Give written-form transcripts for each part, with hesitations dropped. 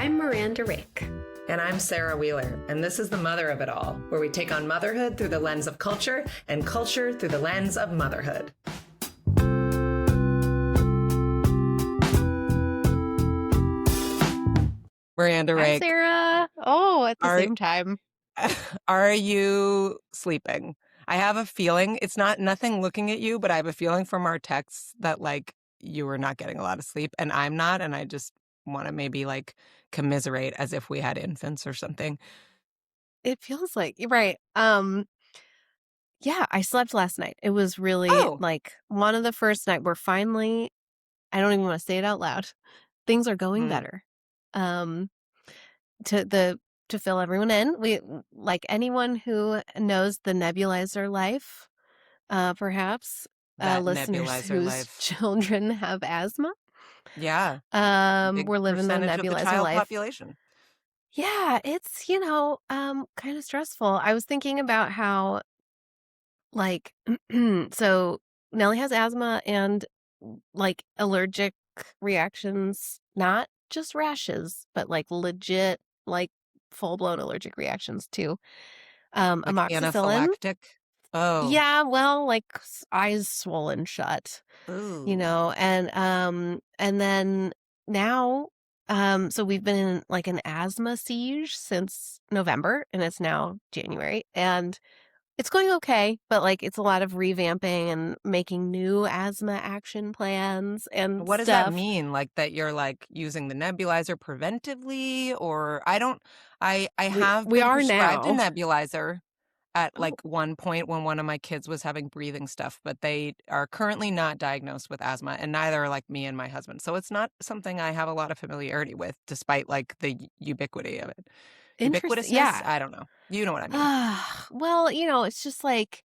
I'm Miranda Rake. And I'm Sarah Wheeler, and this is The Mother of It All, where we take on motherhood through the lens of culture and culture through the lens of motherhood. Miranda Hi, Rake, Sarah. Oh, at the Are- same time. are you sleeping? I have a feeling, it's nothing looking at you, but I have a feeling from our texts that like you were not getting a lot of sleep and I'm not, and I just want to maybe like commiserate as if we had infants or something. It feels like you're right. Yeah, I slept last night. It was really Oh. like one of the first night where finally, I don't even want to say it out loud. Things are going better. To fill everyone in, we like anyone who knows the nebulizer life, perhaps That listeners nebulizer whose life. children have asthma. Yeah. Big We're living the percentage of the nebulizer child life. population. Yeah, it's, kind of stressful. I was thinking about how, like, so Nellie has asthma and like allergic reactions, not just rashes, but like legit, like full-blown allergic reactions too. Like Amoxicillin. anaphylactic. Oh. Yeah, well, like eyes swollen shut. Ooh. And then now so we've been in like an asthma siege since November and it's now January and it's going okay, but like it's a lot of revamping and making new asthma action plans and What does stuff. that mean? Like that you're like using the nebulizer preventively, or I have we been are prescribed a now. nebulizer at Oh. like one point when one of my kids was having breathing stuff, but they are currently not diagnosed with asthma, and neither are like me and my husband. So it's not something I have a lot of familiarity with, despite like the ubiquity of it. Interesting. Ubiquitousness? Yeah. I don't know. You know what I mean. Well, it's just like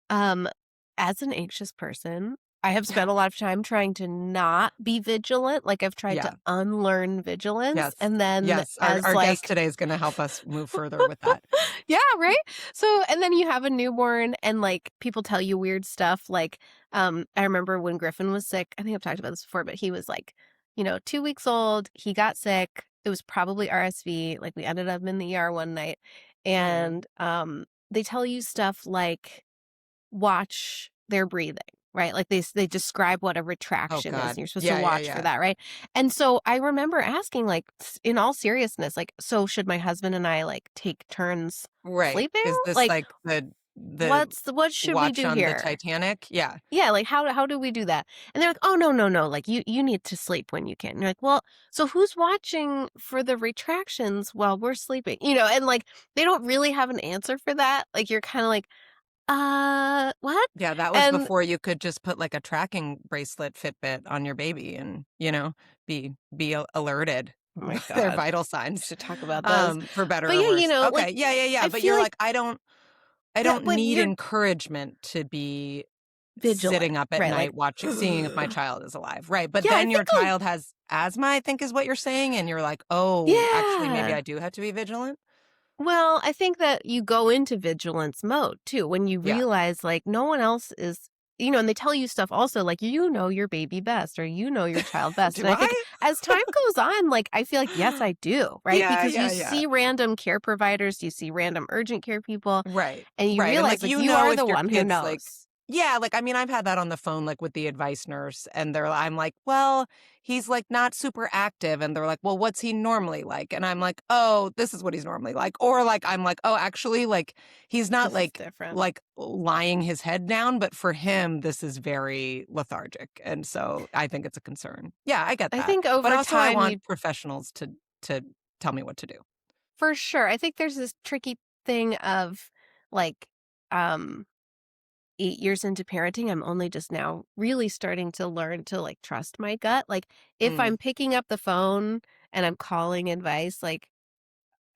as an anxious person, I have spent a lot of time trying to not be vigilant. Like I've tried to Yeah. unlearn vigilance. Yes. And then Yes. as Our like guest today is going to help us move further with that. yeah, right? So and then you have a newborn and like people tell you weird stuff. Like I remember when Griffin was sick, I think I've talked about this before, but he was like, 2 weeks old, he got sick. It was probably RSV. Like we ended up in the ER one night. And they tell you stuff like watch their breathing, right? Like they describe what a retraction is. God. And you're supposed Yeah, to yeah, watch yeah. for that, right? And so I remember asking, like, in all seriousness, like, so should my husband and I like take turns Right. sleeping? Is this Like, like the what should we watch do on here? the Titanic? Yeah. Yeah, like how do we do that? And they're like, oh no, like you need to sleep when you can. And you're like, well, so who's watching for the retractions while we're sleeping? And like they don't really have an answer for that. Like you're kind of like, what? Yeah, that was And before you could just put like a tracking bracelet Fitbit on your baby and, be alerted. oh my Their God, vital we signs. should talk about those. For better But or yeah, worse. Okay. like Yeah. I But feel you're like like, I don't but need you're encouragement to be vigilant, sitting up at right? night Like, seeing if my child is alive. Right. But yeah, I then your think I'll- child has asthma, I think is what you're saying. And you're like, oh, actually, maybe yeah. I do have to be vigilant. Well, I think that you go into vigilance mode too when you Yeah. realize like no one else is, and they tell you stuff also like you know your baby best or you know your child best. Do And I think I? as time goes on, like I feel like yes, I do, right? Yeah, Because yeah, you yeah. see random care providers, you see random urgent care people, Right. and you Right. And realize like, like you you know, are if the your one who kid's knows. like, yeah, like, I mean, I've had that on the phone, like with the advice nurse, and I'm like, well, he's like not super active. And they're like, well, what's he normally like? And I'm like, oh, this is what he's normally like. Or like, I'm like, oh, actually, like, he's not This is like, different. like lying his head down, but for him, this is very lethargic. And so I think it's a concern. Yeah, I get that. I think over but also I time want you professionals to tell me what to do. for sure. I think there's this tricky thing of like 8 years into parenting, I'm only just now really starting to learn to like trust my gut. Like if Mm. I'm picking up the phone and I'm calling advice, like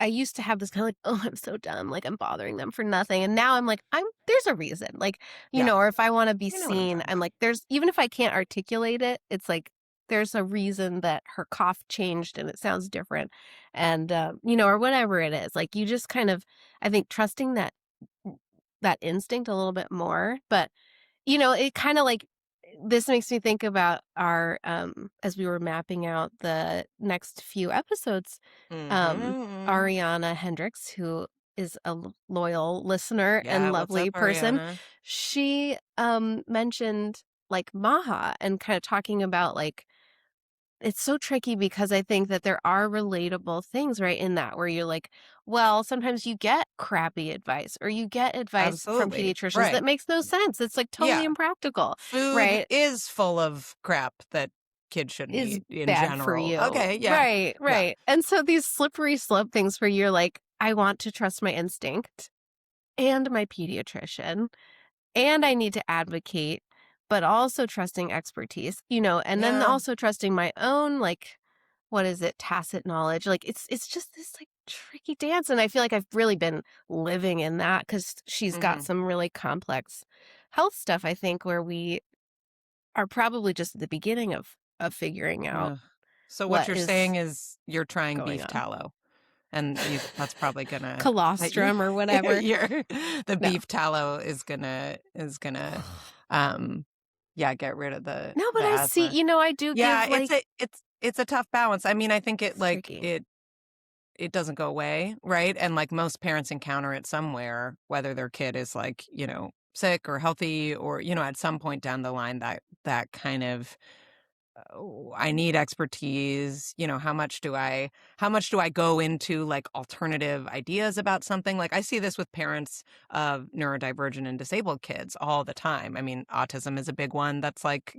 I used to have this kind of like, oh, I'm so dumb, like I'm bothering them for nothing. And now I'm like, there's a reason. Like, Yeah. or if I want to be You know what I'm seen, talking I'm like, even if I can't articulate it, it's like there's a reason that her cough changed and it sounds different. And or whatever it is. Like you just kind of, I think trusting that instinct a little bit more. But it kind of like this makes me think about our as we were mapping out the next few episodes, Mm-hmm. Ariana Hendricks, who is a loyal listener Yeah, and what's up, lovely person, Ariana? she mentioned like Maha and kind of talking about like it's so tricky because I think that there are relatable things right in that where you're like, well, sometimes you get crappy advice or you get advice from Absolutely. pediatricians Right. that makes no sense. It's like totally Yeah. impractical, Food right? is full of crap that kids shouldn't Is eat in bad for general. you. Okay, yeah. Right, Yeah. right. And so these slippery slope things where you're like, I want to trust my instinct and my pediatrician, and I need to advocate, but also trusting expertise, and then Yeah. also trusting my own, like, what is it, tacit knowledge. Like it's just this like tricky dance. And I feel like I've really been living in that because she's got Mm-hmm. some really complex health stuff, I think, where we are probably just at the beginning of figuring out Yeah. So what what you're is saying is you're trying going beef on. tallow. And that's probably gonna you Colostrum or whatever. the No. beef tallow is gonna um yeah, get rid of No, but the I see, asthma. I do Yeah, give like it's a tough balance. I mean, I think it it's like tricky. it doesn't go away, right? And like most parents encounter it somewhere, whether their kid is like, sick or healthy or, at some point down the line that kind of oh, I need expertise. How much do I go into like alternative ideas about something? Like I see this with parents of neurodivergent and disabled kids all the time. I mean, autism is a big one that's like,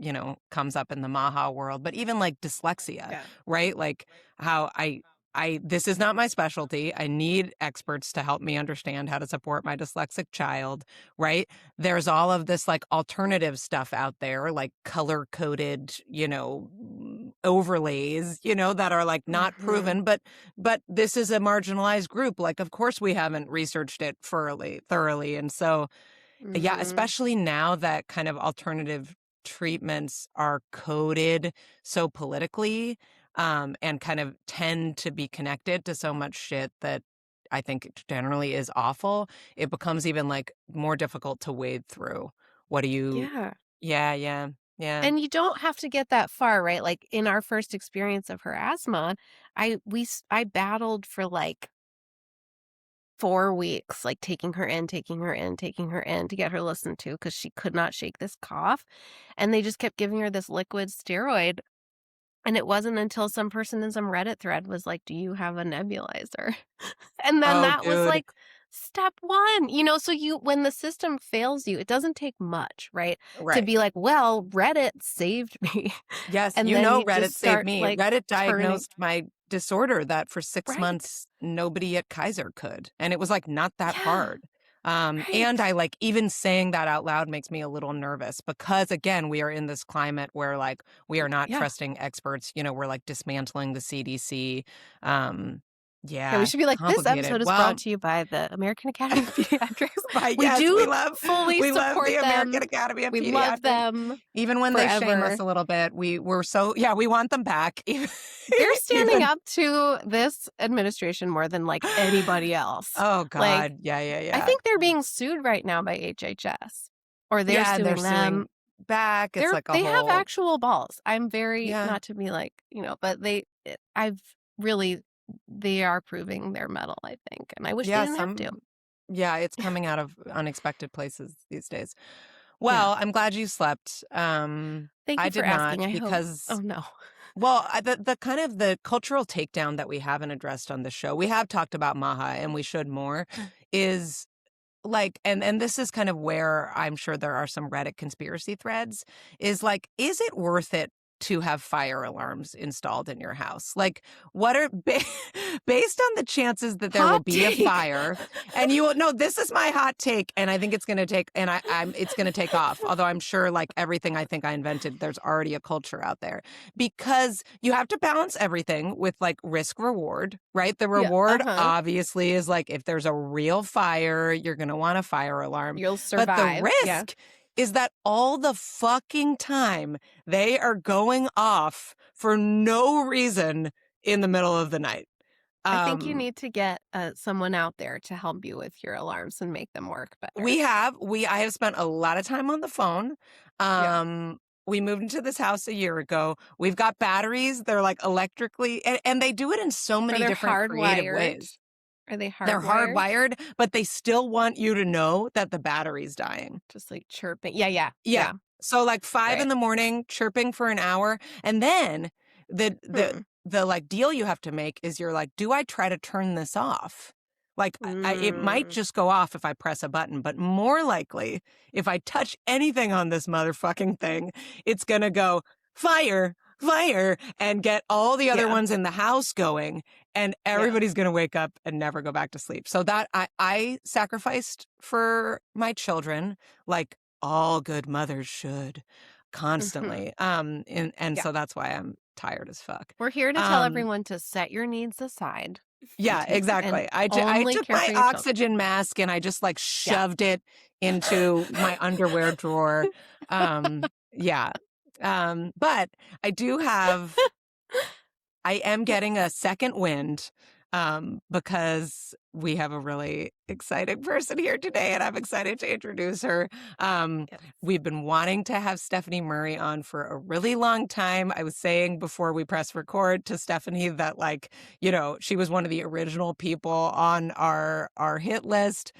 comes up in the Maha world, but even like dyslexia, Yeah. right? Like how this is not my specialty. I need experts to help me understand how to support my dyslexic child, right? There's all of this like alternative stuff out there, like color coded, overlays, that are like not Hmm. proven, but this is a marginalized group. Like, of course we haven't researched it thoroughly. And so, yeah, Hmm. especially now that kind of alternative treatments are coded so politically, and kind of tend to be connected to so much shit that I think it generally is awful, it becomes even like more difficult to wade through. What do you Yeah. Yeah, yeah, yeah. And you don't have to get that far, right? Like in our first experience of her asthma, I battled for like 4 weeks, like taking her in, taking her in, taking her in to get her listened to because she could not shake this cough. And they just kept giving her this liquid steroid. And it wasn't until some person in some Reddit thread was like, do you have a nebulizer? And then Oh, that was dude. like step one, so when the system fails you, it doesn't take much, right? To Right. be like, well, Reddit saved me. Yes, And then you Reddit just saved start me. like Reddit turning, diagnosed my disorder that for 6 right. months nobody at Kaiser could, and it was, like, not that Yeah, hard. And right. I like even saying that out loud makes me a little nervous because, again, we are in this climate where, like, we are not Yeah. trusting experts, we're, like, dismantling the CDC. Yeah, we Yeah, should be like, this complicated. episode is brought Well, to you by the American Academy of Pediatrics. but We yes, we do love fully we love support the American them. Academy of We love Pediatrics. them Even when they shame us forever. a little bit, we're so yeah, we want them back. They're standing Even up to this administration more than like anybody else. Oh Like, God. Yeah, yeah, I yeah. think they're being sued right now by HHS, or they're Yeah, and they're suing them. suing back. It's like a They have whole actual balls. I'm very, yeah. not to be like, but I've really, they are proving their mettle, I think, and I wish they Yeah, didn't have to. yeah, it's coming out of unexpected places these days. Yeah. Well, I'm glad you slept. Thank I you for did not asking. I hope. Oh because no. well, the kind of the cultural takedown that we haven't addressed on the show, we have talked about Maha and we should more, is like, and this is kind of where I'm sure there are some Reddit conspiracy threads, is like, is it worth it to have fire alarms installed in your house? Like, what are based on the chances that there will Hot be a take. fire, and you will no, this is my hot take, and I think it's going to take, and I'm it's going to take off. Although I'm sure, like everything I think I invented, there's already a culture out there because you have to balance everything with like risk reward, right? The Yeah. reward Uh-huh. obviously is like if there's a real fire, you're going to want a fire alarm, You'll but the survive. Yeah. risk is that all the fucking time they are going off for no reason in the middle of the night. I think you Um, need to get someone out there to help you with your alarms and make them work better. I have spent a lot of time on the phone. Yeah. Um, We moved into this house a year ago. We've got batteries. They're like electrically, and they do it in so Or many they're different creative hardwired. ways. Are they They're hardwired? hardwired, but they still want you to know that the battery's dying. Just like chirping. Yeah. Yeah. So like 5 in Right. the morning, chirping for an hour, and then the like deal you have to make is you're like, do I try to turn this off? Like it might just go off if I press a button, but more likely if I touch anything on this motherfucking thing, it's gonna go fire, fire, and get all the other Yeah. ones in the house going, and everybody's gonna wake up and never go back to sleep. So that I sacrificed for my children, like all good mothers should, constantly. And Yeah. so that's why I'm tired as fuck. We're here to tell everyone to set your needs aside. Yeah, exactly. I only took care for my your children. oxygen mask and I just like shoved it into my underwear drawer. Yeah. But I do have, I am getting a second wind because we have a really exciting person here today and I'm excited to introduce her. We've been wanting to have Stephanie Murray on for a really long time. I was saying before we press record to Stephanie that, like, you know, she was one of the original people on our hit list.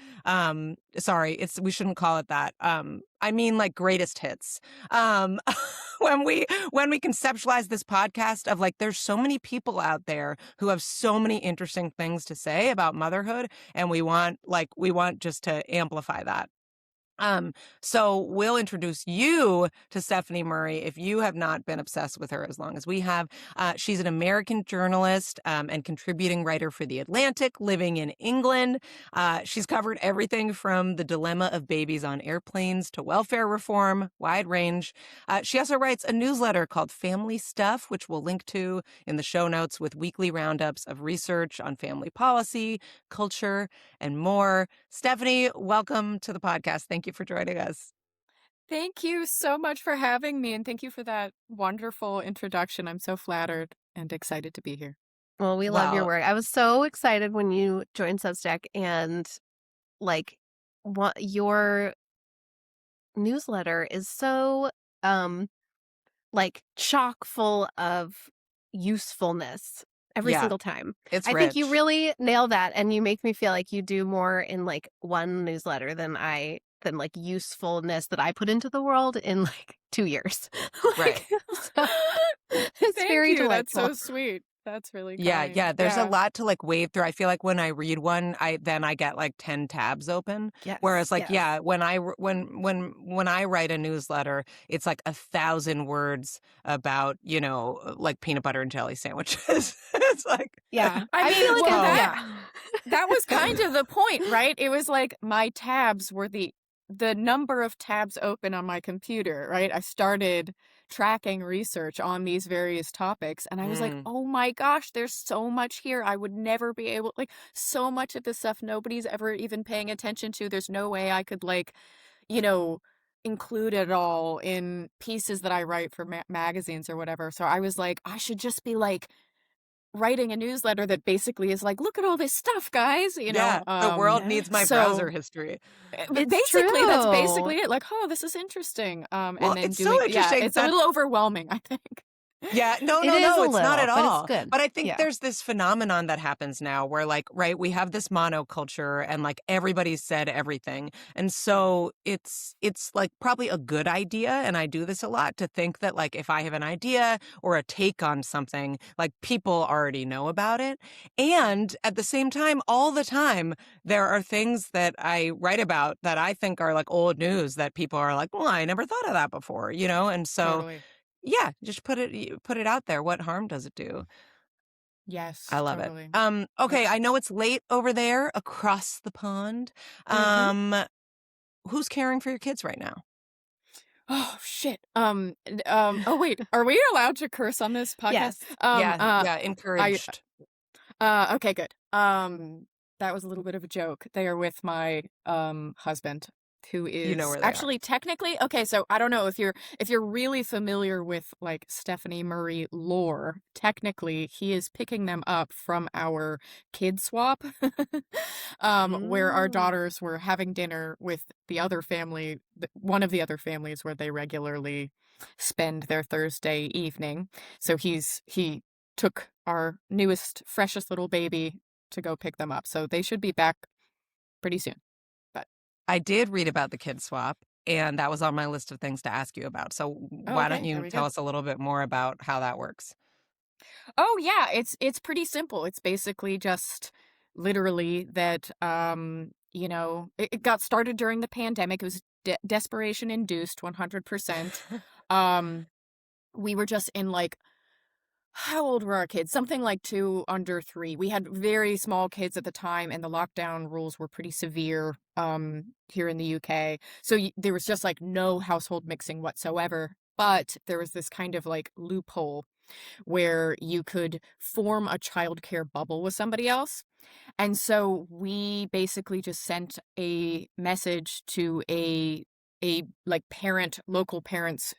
Sorry, we shouldn't call it that. I mean, like, greatest hits. When we conceptualize this podcast of like, there's so many people out there who have so many interesting things to say about motherhood, and we want just to amplify that. So we'll introduce you to Stephanie Murray if you have not been obsessed with her as long as we have. She's an American journalist and contributing writer for The Atlantic, living in England. She's covered everything from the dilemma of babies on airplanes to welfare reform, wide range. She also writes a newsletter called Family Stuff, which we'll link to in the show notes, with weekly roundups of research on family policy, culture, and more. Stephanie, welcome to the podcast. Thank you for joining us. Thank you so much for having me, and thank you for that wonderful introduction. I'm so flattered and excited to be here. Well, we love your work. I was so excited when you joined Substack, and like what your newsletter is so like chock full of usefulness every single time. It's I think you really nail that, and you make me feel like you do more in like one newsletter than like usefulness that I put into the world in like 2 years. Right. So, it's Thank very you. delightful. That's so sweet. That's really Yeah, kind. yeah. There's a lot to like wade through. I feel like when I read one, I get like 10 tabs open. Yes, Whereas like, yes. when I write a newsletter, it's like 1,000 words about, you know, like peanut butter and jelly sandwiches. It's like, Yeah. I mean, feel like well, yeah. that was kind of the point, right? It was like my tabs were the number of tabs open on my computer, right? I started tracking research on these various topics, and I was like, oh my gosh, there's so much here. I would never be able, like, so much of this stuff nobody's ever even paying attention to. There's no way I could, like, you know, include it all in pieces that I write for magazines or whatever. So I was like, I should just be like writing a newsletter that basically is like, look at all this stuff, guys. You know, the world needs my browser history. Basically, that's basically it. Like, oh, this is interesting. Well, and then it's so interesting. it's a little overwhelming, I think. Yeah, no, It is it's not at all. but it's good. But I think there's this phenomenon that happens now where, like, right, we have this monoculture and like everybody's said everything. And so it's like probably a good idea, and I do this a lot, to think that like if I have an idea or a take on something, like people already know about it. And at the same time, all the time, there are things that I write about that I think are like old news that people are like, well, I never thought of that before, you know? And so Totally. yeah, just put it out there. What harm does it do? Yes, I love totally. it. Okay, I know it's late over there across the pond. Who's caring for your kids right now? Oh shit. Oh wait, are we allowed to curse on this podcast? Yes. Yeah, encouraged. Okay, good. That was a little bit of a joke. They are with my husband. who You know is where they are. actually technically okay. So I don't know if you're really familiar with like Stephanie Murray lore. Technically, he is picking them up from our kid swap, where our Mm. daughters were having dinner with the other family, one of the other families where they regularly spend their Thursday evening. So he took our newest, freshest little baby to go pick them up. So they should be back pretty soon. But I did read about the kid swap, and that was on my list of things to ask you about. So oh, why don't okay, there you we tell go. us a little bit more about how that works? Oh yeah, it's pretty simple. It's basically just literally that it got started during the pandemic. It was desperation induced 100%. Um we were just in like how old were our kids? Something like 2 under 3. We had very small kids at the time and the lockdown rules were pretty severe here in the UK. So there was just like no household mixing whatsoever. But there was this kind of like loophole where you could form a childcare bubble with somebody else. And so we basically just sent a message to a like local parents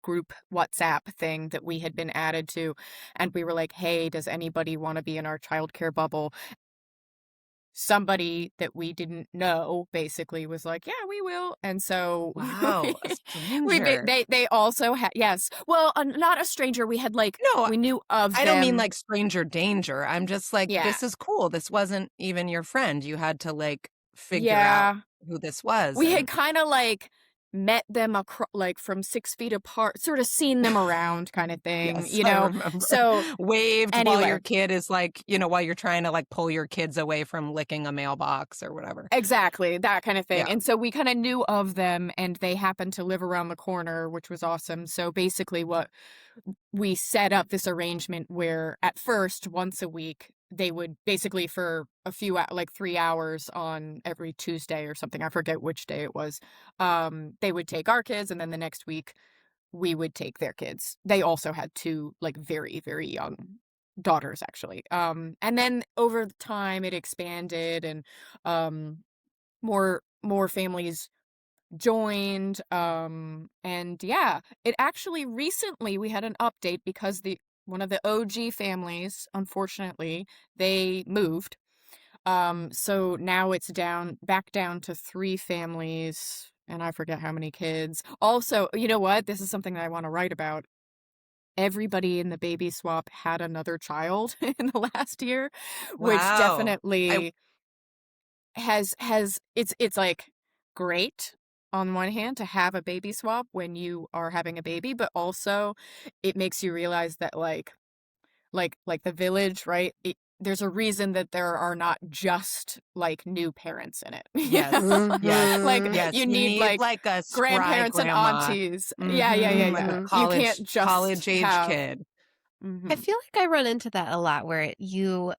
group WhatsApp thing that we had been added to, and we were like, "Hey, does anybody want to be in our childcare bubble?" Somebody that we didn't know basically was like, "Yeah, we will." And so Wow, a stranger. they also had yes. Well, not a stranger. We had like No, we knew of I don't mean them. like stranger danger. I'm just like, Yeah. this is cool. This wasn't even your friend. You had to like figure out Yeah. who this was. We And had kind of like met them like from 6 feet apart, sort of seen them around kind of thing, yes, I remember. So Waved while anyway, your kid is like, while you're trying to like pull your kids away from licking a mailbox or whatever. exactly, that kind of thing. Yeah. And so we kind of knew of them and they happened to live around the corner, which was awesome. So basically what we set up this arrangement where at first once a week they would basically for a few like 3 hours on every Tuesday or something, I forget which day it was, they would take our kids and then the next week we would take their kids. They also had 2 like very very young daughters actually, and then over the time it expanded and um more families joined, and yeah, it actually recently we had an update because the one of the OG families, unfortunately, they moved. So now it's back down to 3 families and I forget how many kids. Also, you know what? This is something that I want to write about. Everybody in the baby swap had another child in the last year, which Wow. I definitely it's like great on one hand to have a baby swap when you are having a baby, but also it makes you realize that like the village, right? There's a reason that there are not just like new parents in it. yes. Yes. Like Mhm. Yes. you You need need like like a spry grandparents and grandma. aunties. Yeah, yeah, yeah, Hmm. Like a yeah. Mhm. You can't college just age have kid. I mhm. feel like I run into that a lot where you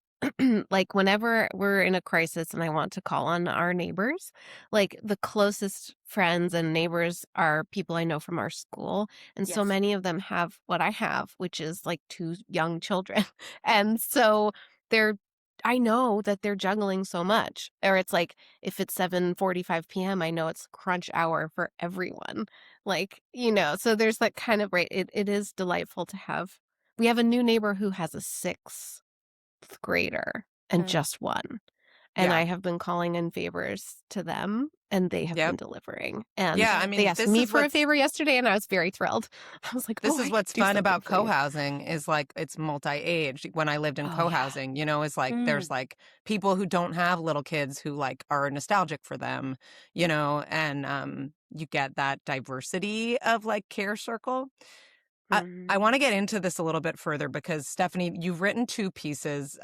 like whenever we're in a crisis and I want to call on our neighbors, like the closest friends and neighbors are people I know from our school. And so Yes. many of them have what I have, which is like 2 young children. And so they're I know that they're juggling so much. Or it's like if it's 7:45 p.m., I know it's crunch hour for everyone. Like, so there's that kind of right. It is delightful to have. We have a new neighbor who has a 6th grader and Mm. just 1. And Yeah. I have been calling in favors to them, and they have been Yep. delivering. And Yeah. I they mean, asked me for a favor yesterday, and I was very thrilled. I was like, this "Oh, is I can what's do fun something about for you." co-housing is like it's multi-age. When I lived in Oh, yeah. co-housing, is like there's Mm. like people who don't have little kids who like are nostalgic for them, and you get that diversity of like care circle. I Mhm. want to get into this a little bit further because Stephanie, you've written 2 pieces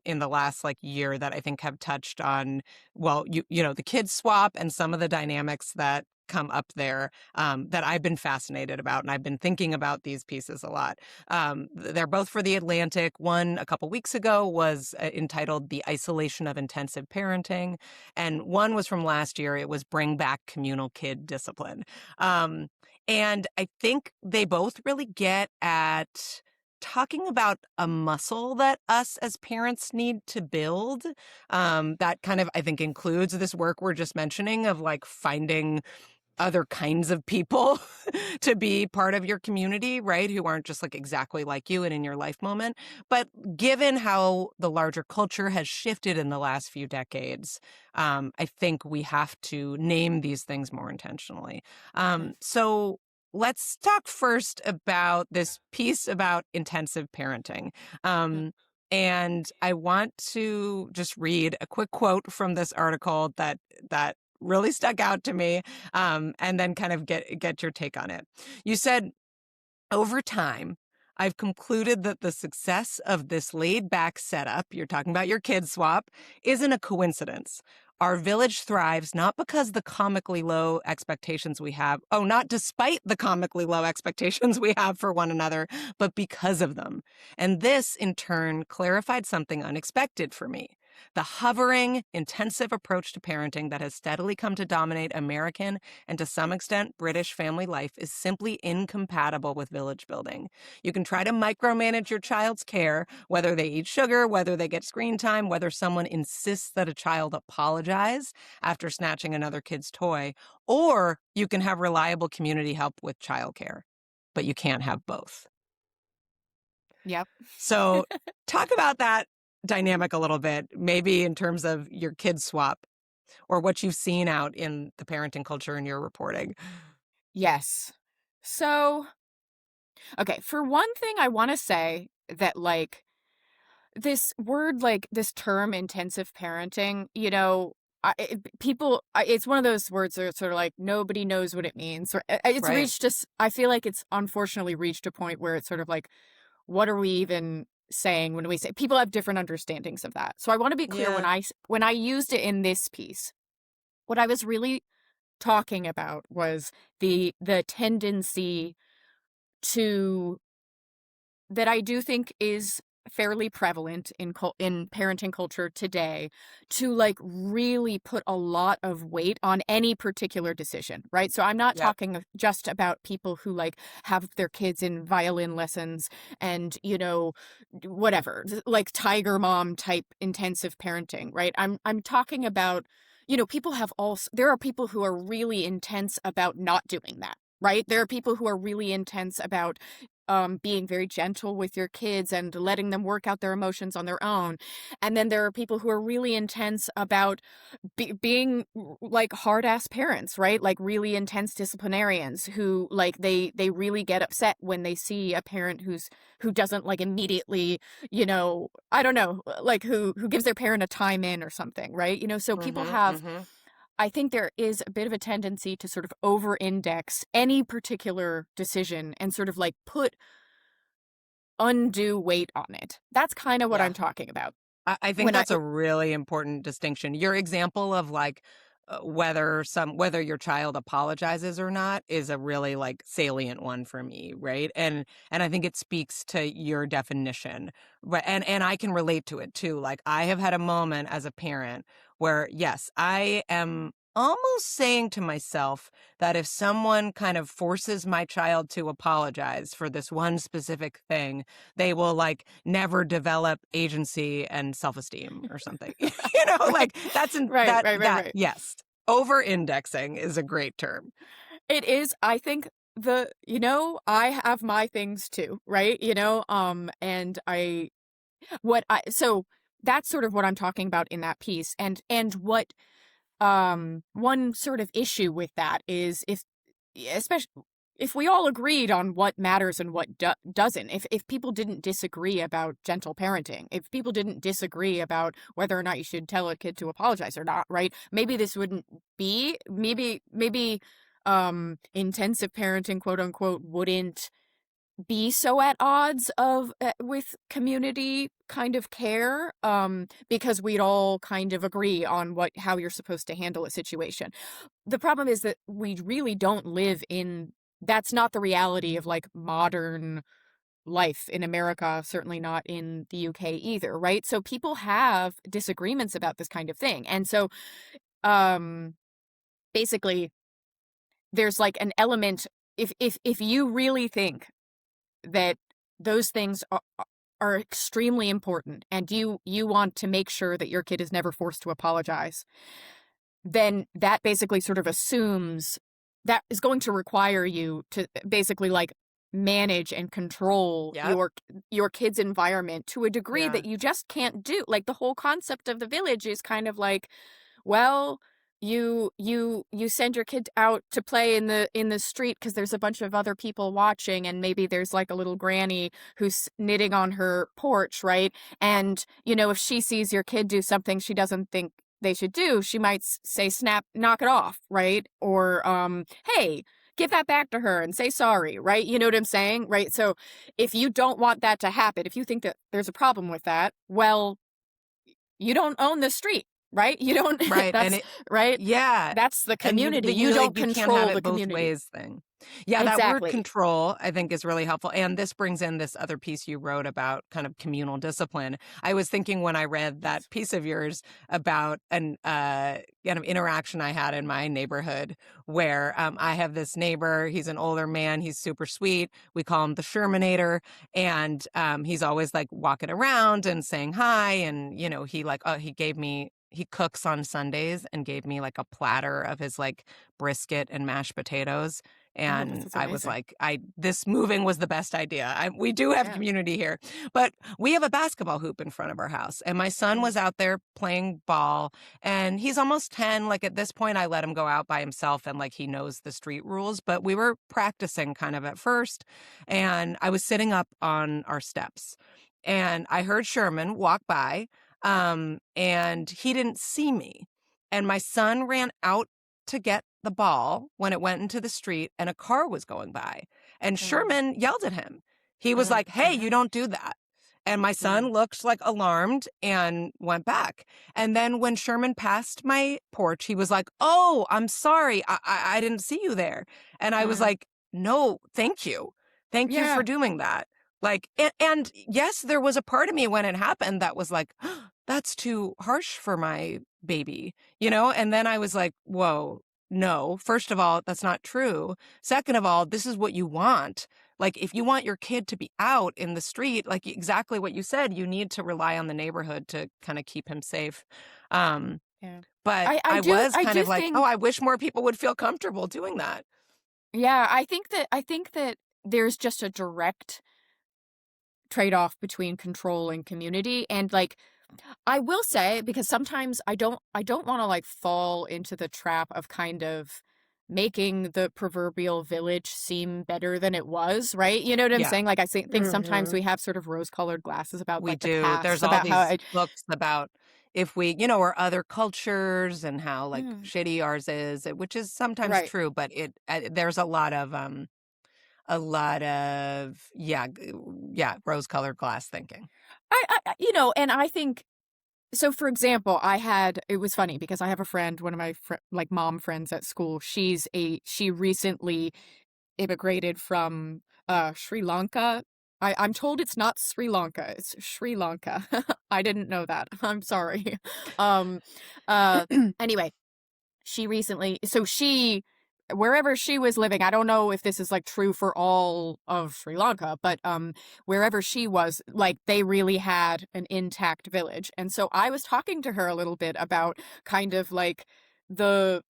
in the last like year that I think have touched on, well, the kids swap and some of the dynamics that come up there that I've been fascinated about, and I've been thinking about these pieces a lot. They're both for The Atlantic. One a couple weeks ago was entitled "The Isolation of Intensive Parenting," and one was from last year. It was "Bring Back Communal Kid Discipline." And I think they both really get at talking about a muscle that us as parents need to build. That kind of, I think, includes this work we're just mentioning of like finding other kinds of people to be part of your community, right? Who aren't just like exactly like you and in your life moment. But given how the larger culture has shifted in the last few decades, I think we have to name these things more intentionally. So let's talk first about this piece about intensive parenting. And I want to just read a quick quote from this article that really stuck out to me, and then kind of get your take on it. You said, over time, I've concluded that the success of this laid-back setup, you're talking about your kid swap, isn't a coincidence. Our village thrives not because the comically low expectations we have, not despite the comically low expectations we have for one another, but because of them. And this, in turn, clarified something unexpected for me. The hovering, intensive approach to parenting that has steadily come to dominate American and to some extent British family life is simply incompatible with village building. You can try to micromanage your child's care, whether they eat sugar, whether they get screen time, whether someone insists that a child apologize after snatching another kid's toy, or you can have reliable community help with childcare. But you can't have both. Yep. So talk about that dynamic a little bit, maybe in terms of your kid swap or what you've seen out in the parenting culture in your reporting. Yes. So, okay, for one thing, I want to say that, like, this word, like, this term intensive parenting, it's one of those words that are sort of like nobody knows what it means. Or it's Right. reached just, I feel like it's unfortunately reached a point where it's sort of like, what are we even saying when we say, people have different understandings of that. So I want to be clear, Yeah. when I used it in this piece, what I was really talking about was the tendency to that I do think is fairly prevalent in parenting culture today, to like really put a lot of weight on any particular decision, right? So I'm not Yep. talking just about people who like have their kids in violin lessons and, whatever, like tiger mom type intensive parenting, right? I'm talking about, there are people who are really intense about not doing that, right? There are people who are really intense about being very gentle with your kids and letting them work out their emotions on their own. And then there are people who are really intense about being like hard ass parents, right? Like really intense disciplinarians who like they really get upset when they see a parent who doesn't like immediately, I don't know, like who gives their parent a time in or something, right? So people have, I think there is a bit of a tendency to sort of over-index any particular decision and sort of like put undue weight on it. That's kind of what Yeah. I'm talking about. I think When that's a really important distinction. Your example of like whether your child apologizes or not is a really like salient one for me, right? And I think it speaks to your definition. And I can relate to it too. Like I have had a moment as a parent where yes, I am almost saying to myself that if someone kind of forces my child to apologize for this one specific thing, they will like never develop agency and self-esteem or something. Like that's right. yes. Over-indexing is a great term. It is, I think I have my things too, right? And so that's sort of what I'm talking about in that piece. And what one sort of issue with that is especially if we all agreed on what matters and what doesn't, if people didn't disagree about gentle parenting, if people didn't disagree about whether or not you should tell a kid to apologize or not, right? Maybe this wouldn't be, maybe intensive parenting, quote unquote, wouldn't be so at odds with community kind of care, because we'd all kind of agree on how you're supposed to handle a situation. The problem is that we really don't live in, that's not the reality of like modern life in America, certainly not in the UK either, right? So people have disagreements about this kind of thing. And so basically there's like an element, if you really think that those things are extremely important, and you want to make sure that your kid is never forced to apologize, then that basically sort of assumes that is going to require you to basically like manage and control Yep. your kid's environment to a degree Yeah. that you just can't do. Like the whole concept of the village is kind of like, well, you send your kid out to play in the street because there's a bunch of other people watching, and maybe there's like a little granny who's knitting on her porch, right? And if she sees your kid do something she doesn't think they should do, she might say, snap, knock it off, right? Or hey, give that back to her and say sorry, right? You know what I'm saying? Right? So if you don't want that to happen, if you think that there's a problem with that, well, you don't own the street, right? You don't, Right. that's, right? Yeah. That's the And community. You don't can't control have it the both community. ways thing. Yeah, that word Exactly. control, I think, is really helpful. And this brings in this other piece you wrote about kind of communal discipline. I was thinking when I read that piece of yours about an kind of interaction I had in my neighborhood where I have this neighbor. He's an older man. He's super sweet. We call him the Shermanator. And he's always like walking around and saying hi. And, he cooks on Sundays and gave me like a platter of his like brisket and mashed potatoes. And This is I was amazing. like, this moving was the best idea. We do have Yeah. community here, but we have a basketball hoop in front of our house. And my son was out there playing ball, and he's almost 10. Like at this point, I let him go out by himself and like he knows the street rules, but we were practicing kind of at first. And I was sitting up on our steps and I heard Sherman walk by. And he didn't see me. And my son ran out to get the ball when it went into the street and a car was going by. And Sherman yelled at him. He was like, hey, you don't do that. And my son looked like alarmed and went back. And then when Sherman passed my porch, he was like, oh, I'm sorry. I didn't see you there. And I was like, no, thank you. Thank you for doing that. Like, and yes, there was a part of me when it happened that was like, oh, that's too harsh for my baby, And then I was like, whoa, no. First of all, that's not true. Second of all, this is what you want. Like, if you want your kid to be out in the street, like exactly what you said, you need to rely on the neighborhood to kind of keep him safe. But I was kind of like, oh, I wish more people would feel comfortable doing that. Yeah, I think that there's just a direct trade-off between control and community. And like, I will say, because sometimes I don't want to like fall into the trap of kind of making the proverbial village seem better than it was, right? You know what I'm saying? Like I think sometimes we have sort of rose-colored glasses about like the past, There's about all how these books about if we, or other cultures and how like shitty ours is, which is sometimes true, but there's a lot of rose-colored glass thinking. And I think, so for example, it was funny because I have a friend, one of my like mom friends at school. She recently immigrated from Sri Lanka. I'm told it's not Sri Lanka, it's Sri Lanka. I didn't know that. I'm sorry. Anyway, wherever she was living, I don't know if this is like true for all of Sri Lanka, but wherever she was, like they really had an intact village. And so I was talking to her a little bit about kind of like the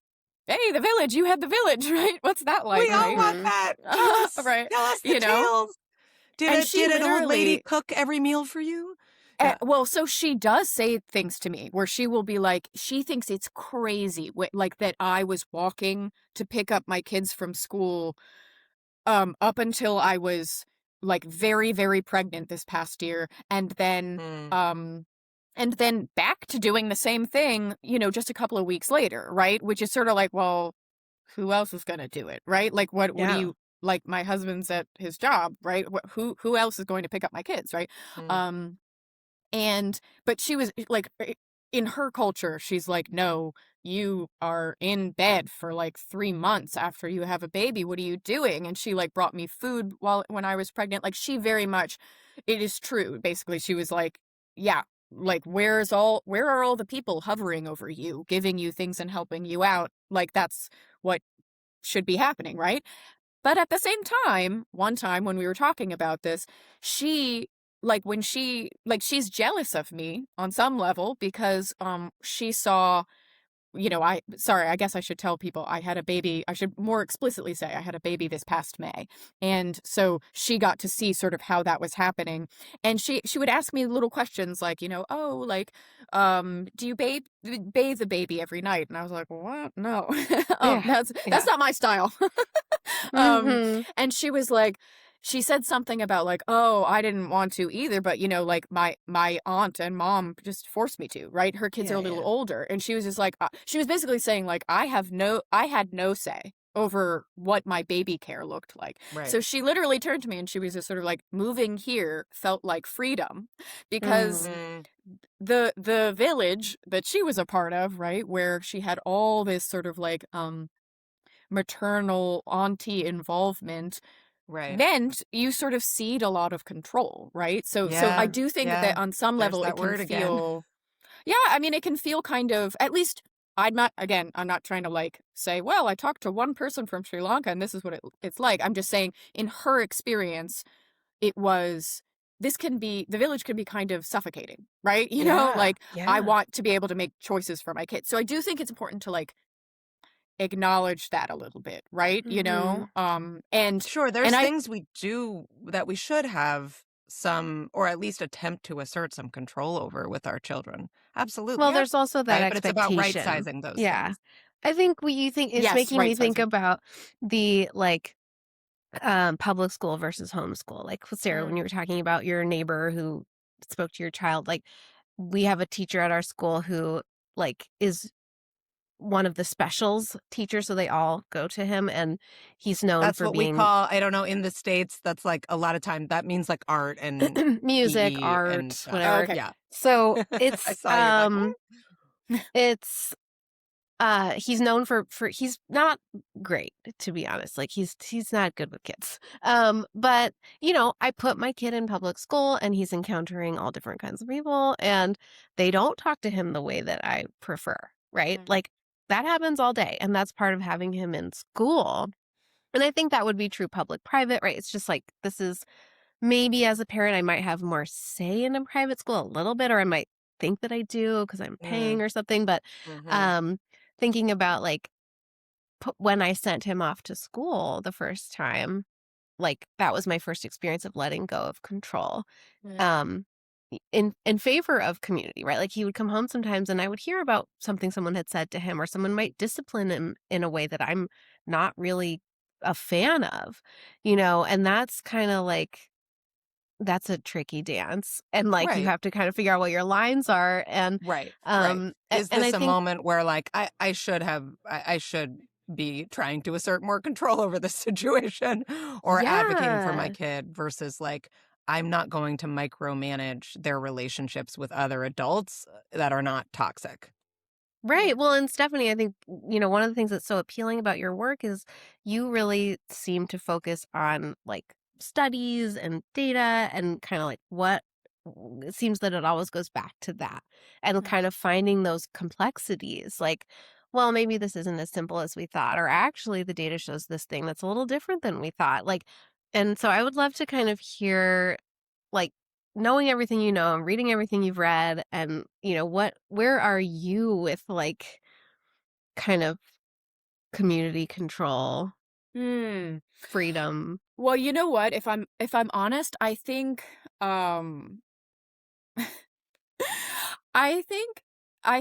village, you had the village, right? What's that like? We all want that. Right. Tell us the tales. Did an old lady cook every meal for you? Well, so she does say things to me where she will be like, she thinks it's crazy, like that I was walking to pick up my kids from school up until I was like very, very pregnant this past year. And then back to doing the same thing, just a couple of weeks later, right? Which is sort of like, well, who else is going to do it, right? Like, what do you, like my husband's at his job, right? Who else is going to pick up my kids, right? But she was like, in her culture, she's like, no, you are in bed for like 3 months after you have a baby. What are you doing? And she like brought me food when I was pregnant. Like she very much, it is true. Basically, she was like, yeah, like where are all the people hovering over you, giving you things and helping you out? Like that's what should be happening, right? But at the same time, one time when we were talking about this, she she's jealous of me on some level because she saw, I guess I should tell people I had a baby. I should more explicitly say I had a baby this past May. And so she got to see sort of how that was happening. And she would ask me little questions like, do you bathe the baby every night? And I was like, what? No. Yeah. That's not my style. Mhm. And she was like, she said something about like, oh, I didn't want to either, but like my aunt and mom just forced me to, right? Her kids Yeah, are a little yeah. older, and she was just like, she was basically saying like, I had no say over what my baby care looked like. Right. So she literally turned to me and she was just sort of like, moving here felt like freedom because Mm. the village that she was a part of, right, where she had all this sort of like maternal auntie involvement Right. meant you sort of cede a lot of control, right? So I Yeah. do think Yeah. that on some There's level that it can word again. feel I mean it can feel kind of, at least I'm not trying to like say, well, I talked to one person from Sri Lanka and this is what it's like. I'm just saying in her experience it was, the village can be kind of suffocating, right? Yeah. Like Yeah. I want to be able to make choices for my kids. So I do think it's important to like acknowledge that a little bit, right? And Sure, there's and I things we do that we should have some, or at least attempt to assert some control over with our children. Absolutely. Well, there's also that Right? But it's about expectation. right-sizing those Yeah. things. I think what you think is Yes, making me think right-sizing. about the like public school versus homeschool. Like Sarah, when you were talking about your neighbor who spoke to your child, like we have a teacher at our school who like is one of the specials teachers, so they all go to him, and he's known That's for what we being call, I don't know, in the States, that's like a lot of time, that means like art and music, PE art, and stuff. whatever. Okay. Yeah. So I it's saw you like, it's he's known for he's not great, to be honest. Like he's not good with kids. But I put my kid in public school and he's encountering all different kinds of people and they don't talk to him the way that I prefer, right? Mhm. Like that happens all day and that's part of having him in school. And I think that would be true public private, right? It's just like this is maybe as a parent I might have more say in a private school a little bit, or I might think that I do because I'm paying or something, but Mhm. thinking about like when I sent him off to school the first time, like that was my first experience of letting go of control. Um in favor of community, right? Like he would come home sometimes and I would hear about something someone had said to him or someone might discipline him in a way that I'm not really a fan of, and that's kind of like that's a tricky dance. And like you Right. have to kind of figure out what your lines are and Right. Is and I this a think moment where like I should be trying to assert more control over the situation or advocating for my yeah. kid versus like I'm not going to micromanage their relationships with other adults that are not toxic. Right. Well, and Stephanie, I think, one of the things that's so appealing about your work is you really seem to focus on like studies and data and kind of like what it seems that it always goes back to that and kind of finding those complexities like, well, maybe this isn't as simple as we thought, or actually the data shows this thing that's a little different than we thought. Like, and so I would love to kind of hear like knowing everything and reading everything you've read and where are you with like kind of community control, Hmm. freedom? Well, you know what? If I'm honest, I think I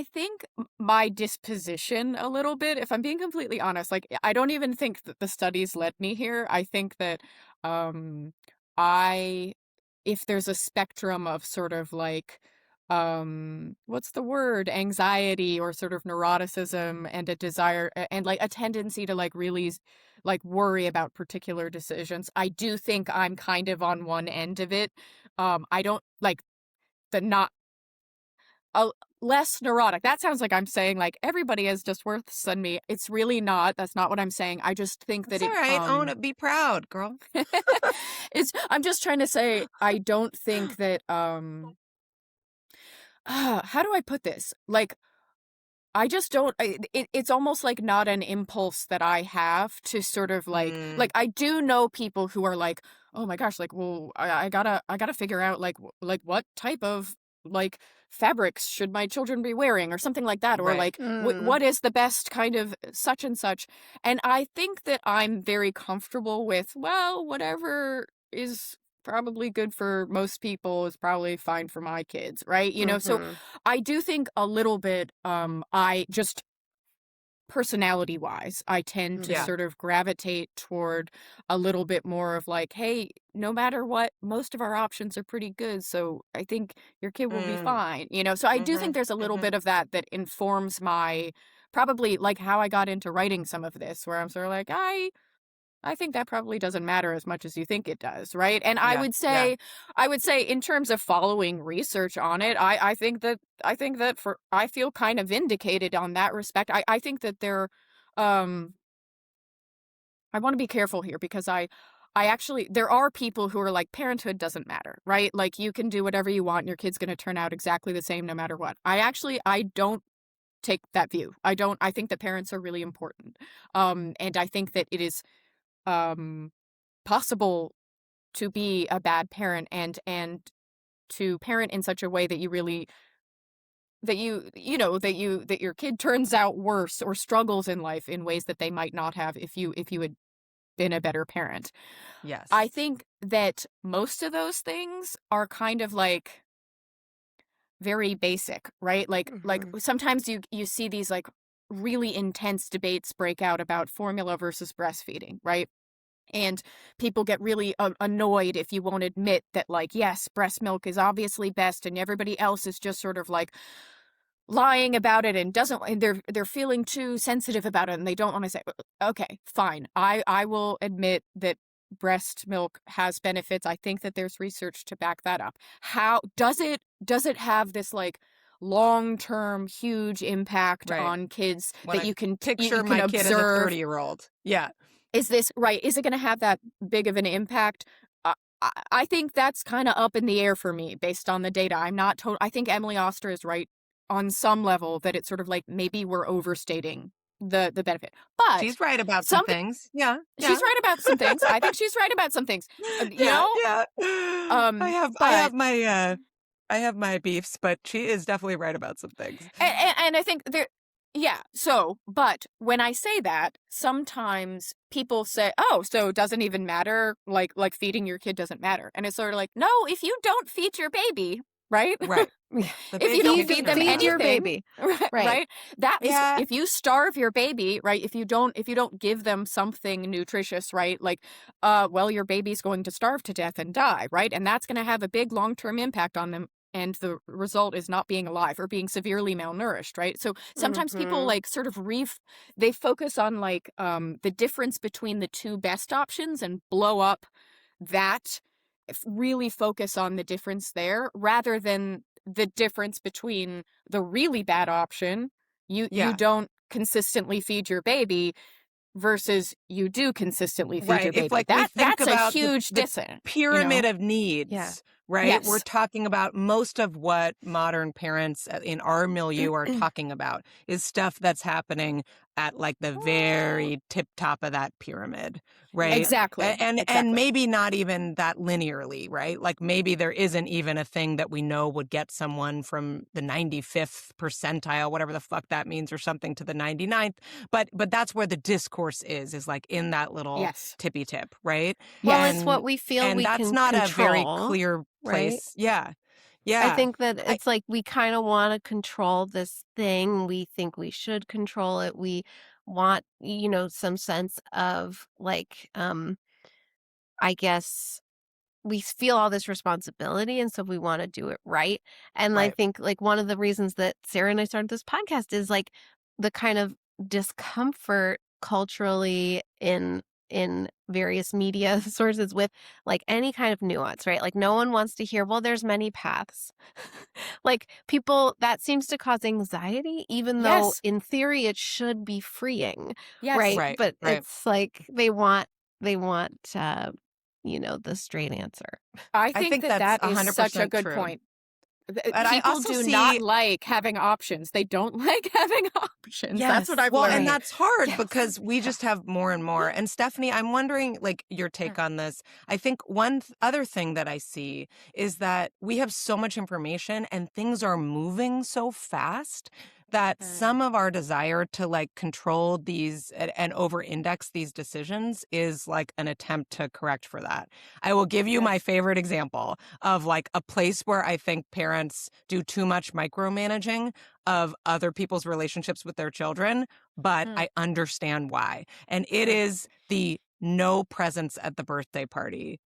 think my disposition a little bit, if I'm being completely honest, like I don't even think that the studies led me here. I think that um I if there's a spectrum of sort of like what's the word, anxiety or sort of neuroticism and a desire and like a tendency to like really like worry about particular decisions, I do think I'm kind of on one end of it. I don't like the not a less neurotic. That sounds like I'm saying like everybody is just worse than me. It's really not. That's not what I'm saying. I just think that It's all right. Own it. Be proud, girl. I'm just trying to say I don't think that how do I put this? Like I just don't. It's almost like not an impulse that I have to sort of like I do know people who are like, oh my gosh, like, well, I gotta figure out like what type of like fabrics should my children be wearing or something like that, or Right. like Mm. what is the best kind of such and such. And I think that I'm very comfortable with, well, whatever is probably good for most people is probably fine for my kids, right? So Mhm. I do think a little bit, I just personality wise, I tend to Yeah. sort of gravitate toward a little bit more of like, hey, no matter what, most of our options are pretty good. So I think your kid will be Mm. fine, So I do Mhm. think there's a little Mhm. bit of that informs my probably like how I got into writing some of this, where I'm sort of like, I think that probably doesn't matter as much as you think it does, right? And Yeah. Yeah. I would say in terms of following research on it, I think that I feel kind of vindicated on that respect. I think that um I want to be careful here because I actually there are people who are like parenthood doesn't matter, right? Like you can do whatever you want and your kid's going to turn out exactly the same no matter what. I don't take that view. I think that parents are really important. And I think that it is um possible to be a bad parent and to parent in such a way that you really that your kid turns out worse or struggles in life in ways that they might not have if you had been a better parent. Yes. I think that most of those things are kind of like very basic, right? Like Mhm. sometimes you see these like really intense debates break out about formula versus breastfeeding, right? And people get really annoyed if you won't admit that, like, yes, breast milk is obviously best, and everybody else is just sort of like lying about it and doesn't, and they're feeling too sensitive about it, and they don't want to say, okay, fine, I will admit that breast milk has benefits. I think that there's research to back that up. How does it have this like long-term huge impact Right. on kids When that I you can picture can my kid as a observe? 30-year-old. Yeah. Is this right? Is it going to have that big of an impact? I think that's kind of up in the air for me based on the data. I'm not told. I think Emily Oster is right on some level that it's sort of like maybe we're overstating the benefit. But She's right about some some things. Yeah. Yeah. she's right about some things. I think she's right about some things. Yeah. Yeah. Um, I but have my beefs, but she is definitely right about some things. and I think there, yeah. So, but when I say that, sometimes people say, "Oh, so it doesn't even matter. Like feeding your kid doesn't matter." And it's sort of like, no, if you don't feed your baby, right? Right. Yeah. The If you baby don't ain't feed gonna them Feed your anything, baby. right? Right. That is, Yeah. if you starve your baby, right? If you don't give them something nutritious, right? Like, well, your baby's going to starve to death and die, right? And that's going to have a big long-term impact on them. And the result is not being alive or being severely malnourished, right? So sometimes people Mhm. like sort of they focus on like the difference between the two best options and blow up that, really focus on the difference there rather than the difference between the really bad option, you Yeah. don't consistently feed your baby, versus you do consistently feed your Right. If baby. like we think That's a about huge the dissonance. pyramid of Yeah. needs, right? We're Yes. talking about most of what modern parents in our milieu are talking about is stuff that's happening at like the very tip top of that pyramid, right? Exactly. And Exactly. maybe not even that linearly, right? Like maybe there isn't even a thing that we know would get someone from the 95th percentile, whatever the fuck that means, or something, to the 99th. But that's where the discourse is like in that little Yes. tippy tip, right? Well, Yes. it's what we feel And we that's can not a very control, clear right? place. Yeah. I Yeah. think that I, it's like we kind of want to control this thing. We think we should control it. We want, some sense of like, I guess we feel all this responsibility, and so we want to do it right. And I right. think like one of the reasons that Sarah and I started this podcast is like the kind of discomfort culturally in various media sources with like any kind of nuance, right? Like no one wants to hear, well, there's many paths. Like people, that seems to cause anxiety, even though Yes. in theory it should be freeing, Yes. right? Right. But Right. it's like they want the straight answer. I I think think that that's is such a 100% good true. point. But I People also do see not like having options. They don't like having options. That's what I've well, learned. and that's hard Yes. because we just have more and more. And Stephanie, I'm wondering, like, your take on this. I think one other thing that I see is that we have so much information and things are moving so fast that some of our desire to like control these and over index these decisions is like an attempt to correct for that. I will give you my favorite example of like a place where I think parents do too much micromanaging of other people's relationships with their children, but I understand why. And it is the no presents at the birthday party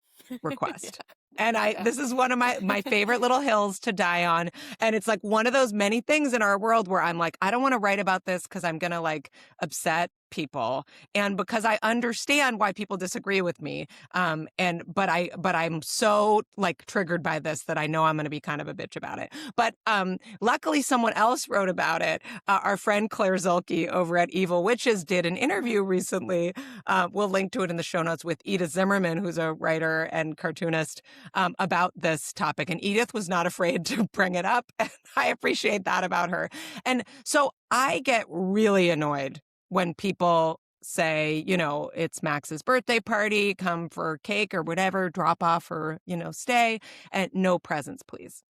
request. And this is one of my favorite little hills to die on. And it's like one of those many things in our world where I'm like, I don't want to write about this because I'm going to like upset people. And because I understand why people disagree with me. But I'm so like triggered by this that I know I'm going to be kind of a bitch about it. But luckily someone else wrote about it. Our friend Claire Zulke over at Evil Witches did an interview recently. We'll link to it in the show notes with Edith Zimmerman, who's a writer and cartoonist, about this topic. And Edith was not afraid to bring it up. And I appreciate that about her. And so I get really annoyed when people say, you know, it's Max's birthday party, come for cake or whatever, drop off or, you know, stay, and no presents, please.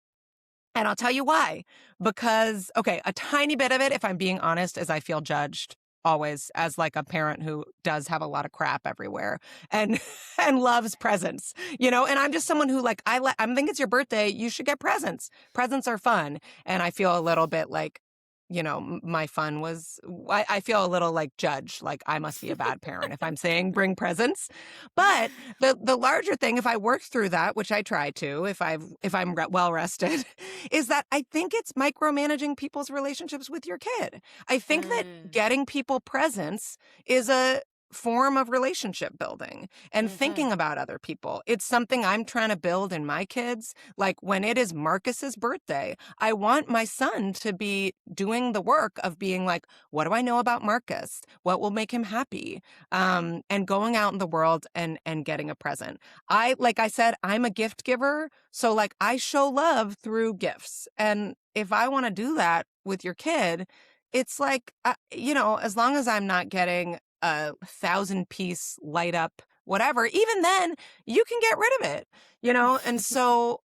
And I'll tell you why. Because, okay, a tiny bit of it, if I'm being honest, is I feel judged always as like a parent who does have a lot of crap everywhere and loves presents, you know, and I'm just someone who like, I think it's your birthday. You should get presents. Presents are fun. And I feel a little bit like, you know, my fun was, I feel a little like judged, like I must be a bad parent if I'm saying bring presents. But the larger thing, if I work through that, which I try to, if I'm well rested, is that I think it's micromanaging people's relationships with your kid. I think that getting people presents is a form of relationship building and thinking about other people. It's something I'm trying to build in my kids. Like when it is Marcus's birthday, I want my son to be doing the work of being like, what do I know about Marcus? What will make him happy? And going out in the world and getting a present. Like I said, I'm a gift giver. So like I show love through gifts. And if I want to do that with your kid, it's like, you know, as long as I'm not getting a 1,000-piece light up, whatever, even then you can get rid of it, you know? And so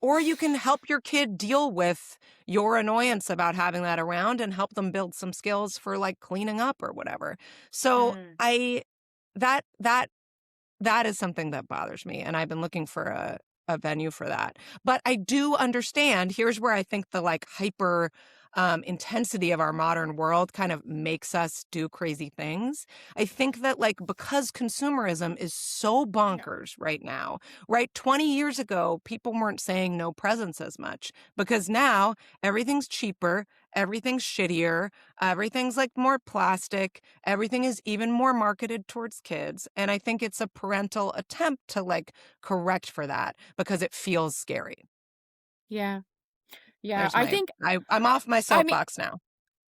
or you can help your kid deal with your annoyance about having that around and help them build some skills for like cleaning up or whatever. So that is something that bothers me. And I've been looking for a venue for that. But I do understand, here's where I think the like hyper intensity of our modern world kind of makes us do crazy things. I think that like because consumerism is so bonkers right now, right? 20 years ago, people weren't saying no presents as much because now everything's cheaper, everything's shittier, everything's like more plastic, everything is even more marketed towards kids. And I think it's a parental attempt to like correct for that because it feels scary. Yeah. I think I'm off my soapbox now.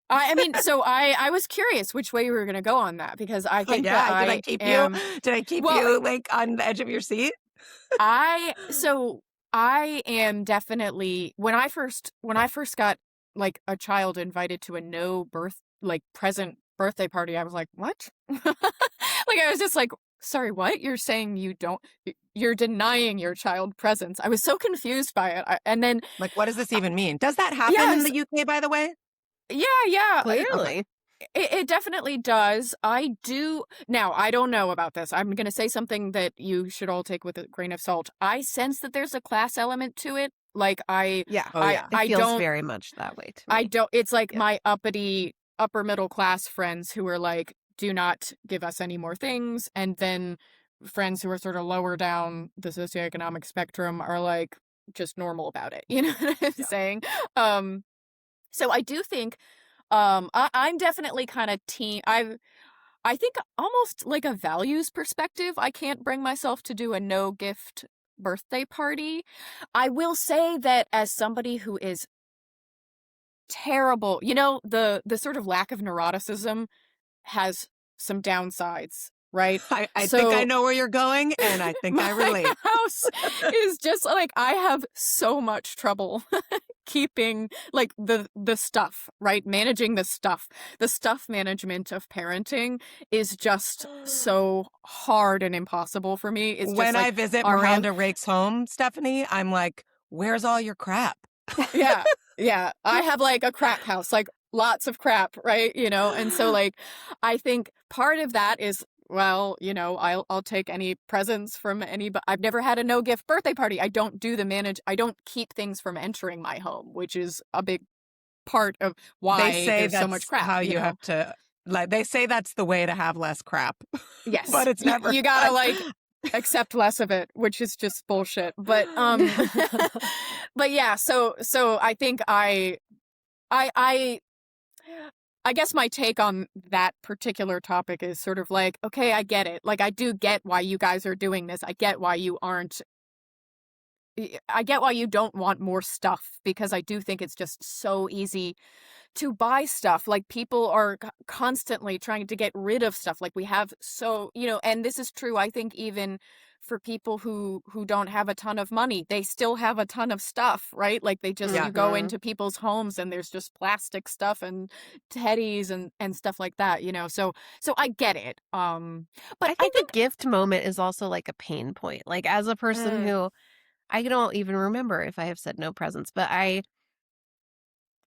I mean, so I was curious which way we were going to go on that because I think Did I keep you like on the edge of your seat? I am definitely when I first got like a child invited to a no present birthday party, I was like, what? Like I was just like, sorry, what? You're saying you're denying your child presents. I was so confused by it. And then like, what does this even mean? Does that happen in the UK, by the way? Yeah. Clearly. It definitely does. I do. Now, I don't know about this. I'm going to say something that you should all take with a grain of salt. I sense that there's a class element to it. Like it feels very much that way to me. It's like my uppity upper middle class friends who are like, do not give us any more things. And then friends who are sort of lower down the socioeconomic spectrum are like just normal about it. You know what I'm saying? So I do think I'm definitely kind of team. I think almost like a values perspective. I can't bring myself to do a no gift birthday party. I will say that as somebody who is terrible, you know, the sort of lack of neuroticism has some downsides right? I think I know where you're going, and I think I relate. My house is just like, I have so much trouble keeping like the stuff, right? Managing the stuff. The stuff management of parenting is just so hard and impossible for me. It's When just I like visit our house. Miranda Rake's home, Stephanie, I'm like, where's all your crap? Yeah. Yeah. I have like a crap house, like lots of crap, right? You know, and so like I think part of that is, well, you know, I'll take any presents from anybody. I've never had a no gift birthday party. I don't keep things from entering my home, which is a big part of why They say there's so that's much crap. how you you know? have to, like, they say that's the way to have less crap. Yes. But it's never. You gotta like accept less of it, which is just bullshit. But but yeah, so I think I guess my take on that particular topic is sort of like, okay, I get it. Like, I do get why you guys are doing this. I get why you don't want more stuff, because I do think it's just so easy to buy stuff. Like, people are constantly trying to get rid of stuff. Like, we have so, you know, and this is true, I think, even for people who don't have a ton of money, they still have a ton of stuff, right? Like, they just, you go into people's homes and there's just plastic stuff and teddies and stuff like that, you know? So I get it. But I think the gift moment is also like a pain point. Like, as a person who, I don't even remember if I have said no presents, but I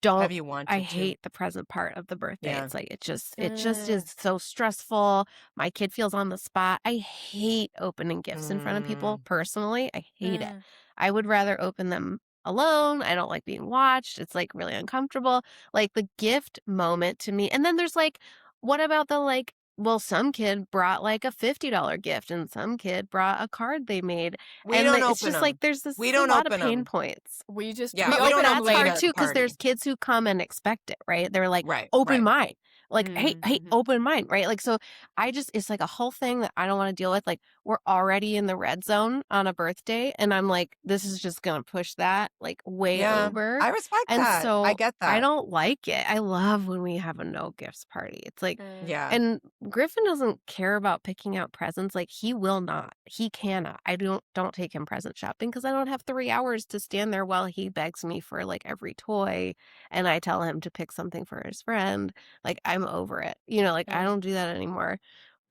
Have you wanted I to? hate the present part of the birthday. Yeah. It's like it just is so stressful. My kid feels on the spot. I hate opening gifts in front of people personally. I hate it. I would rather open them alone. I don't like being watched. It's like really uncomfortable. Like, the gift moment to me. And then there's like, what about the like, well, some kid brought like a $50 gift and some kid brought a card they made. We and don't like, open it's just them. like there's this We a don't lot of open pain them. points. we just Yeah, we we open don't them That's open hard at too, the because there's party. kids who come and expect it, right? They're like, Right. open right. mine. Like, hey, Mhm. open mine, right? Like, so it's like a whole thing that I don't want to deal with. Like, we're already in the red zone on a birthday, and I'm like, this is just going to push that like way Yeah. over. I respect And that. so I get that. I don't like it. I love when we have a no gifts party. It's like, Yeah. and Griffin doesn't care about picking out presents. Like, he will not. He cannot. I don't take him present shopping because I don't have 3 hours to stand there while he begs me for like every toy, and I tell him to pick something for his friend. Like, I'm over it. You know, like, I don't do that anymore.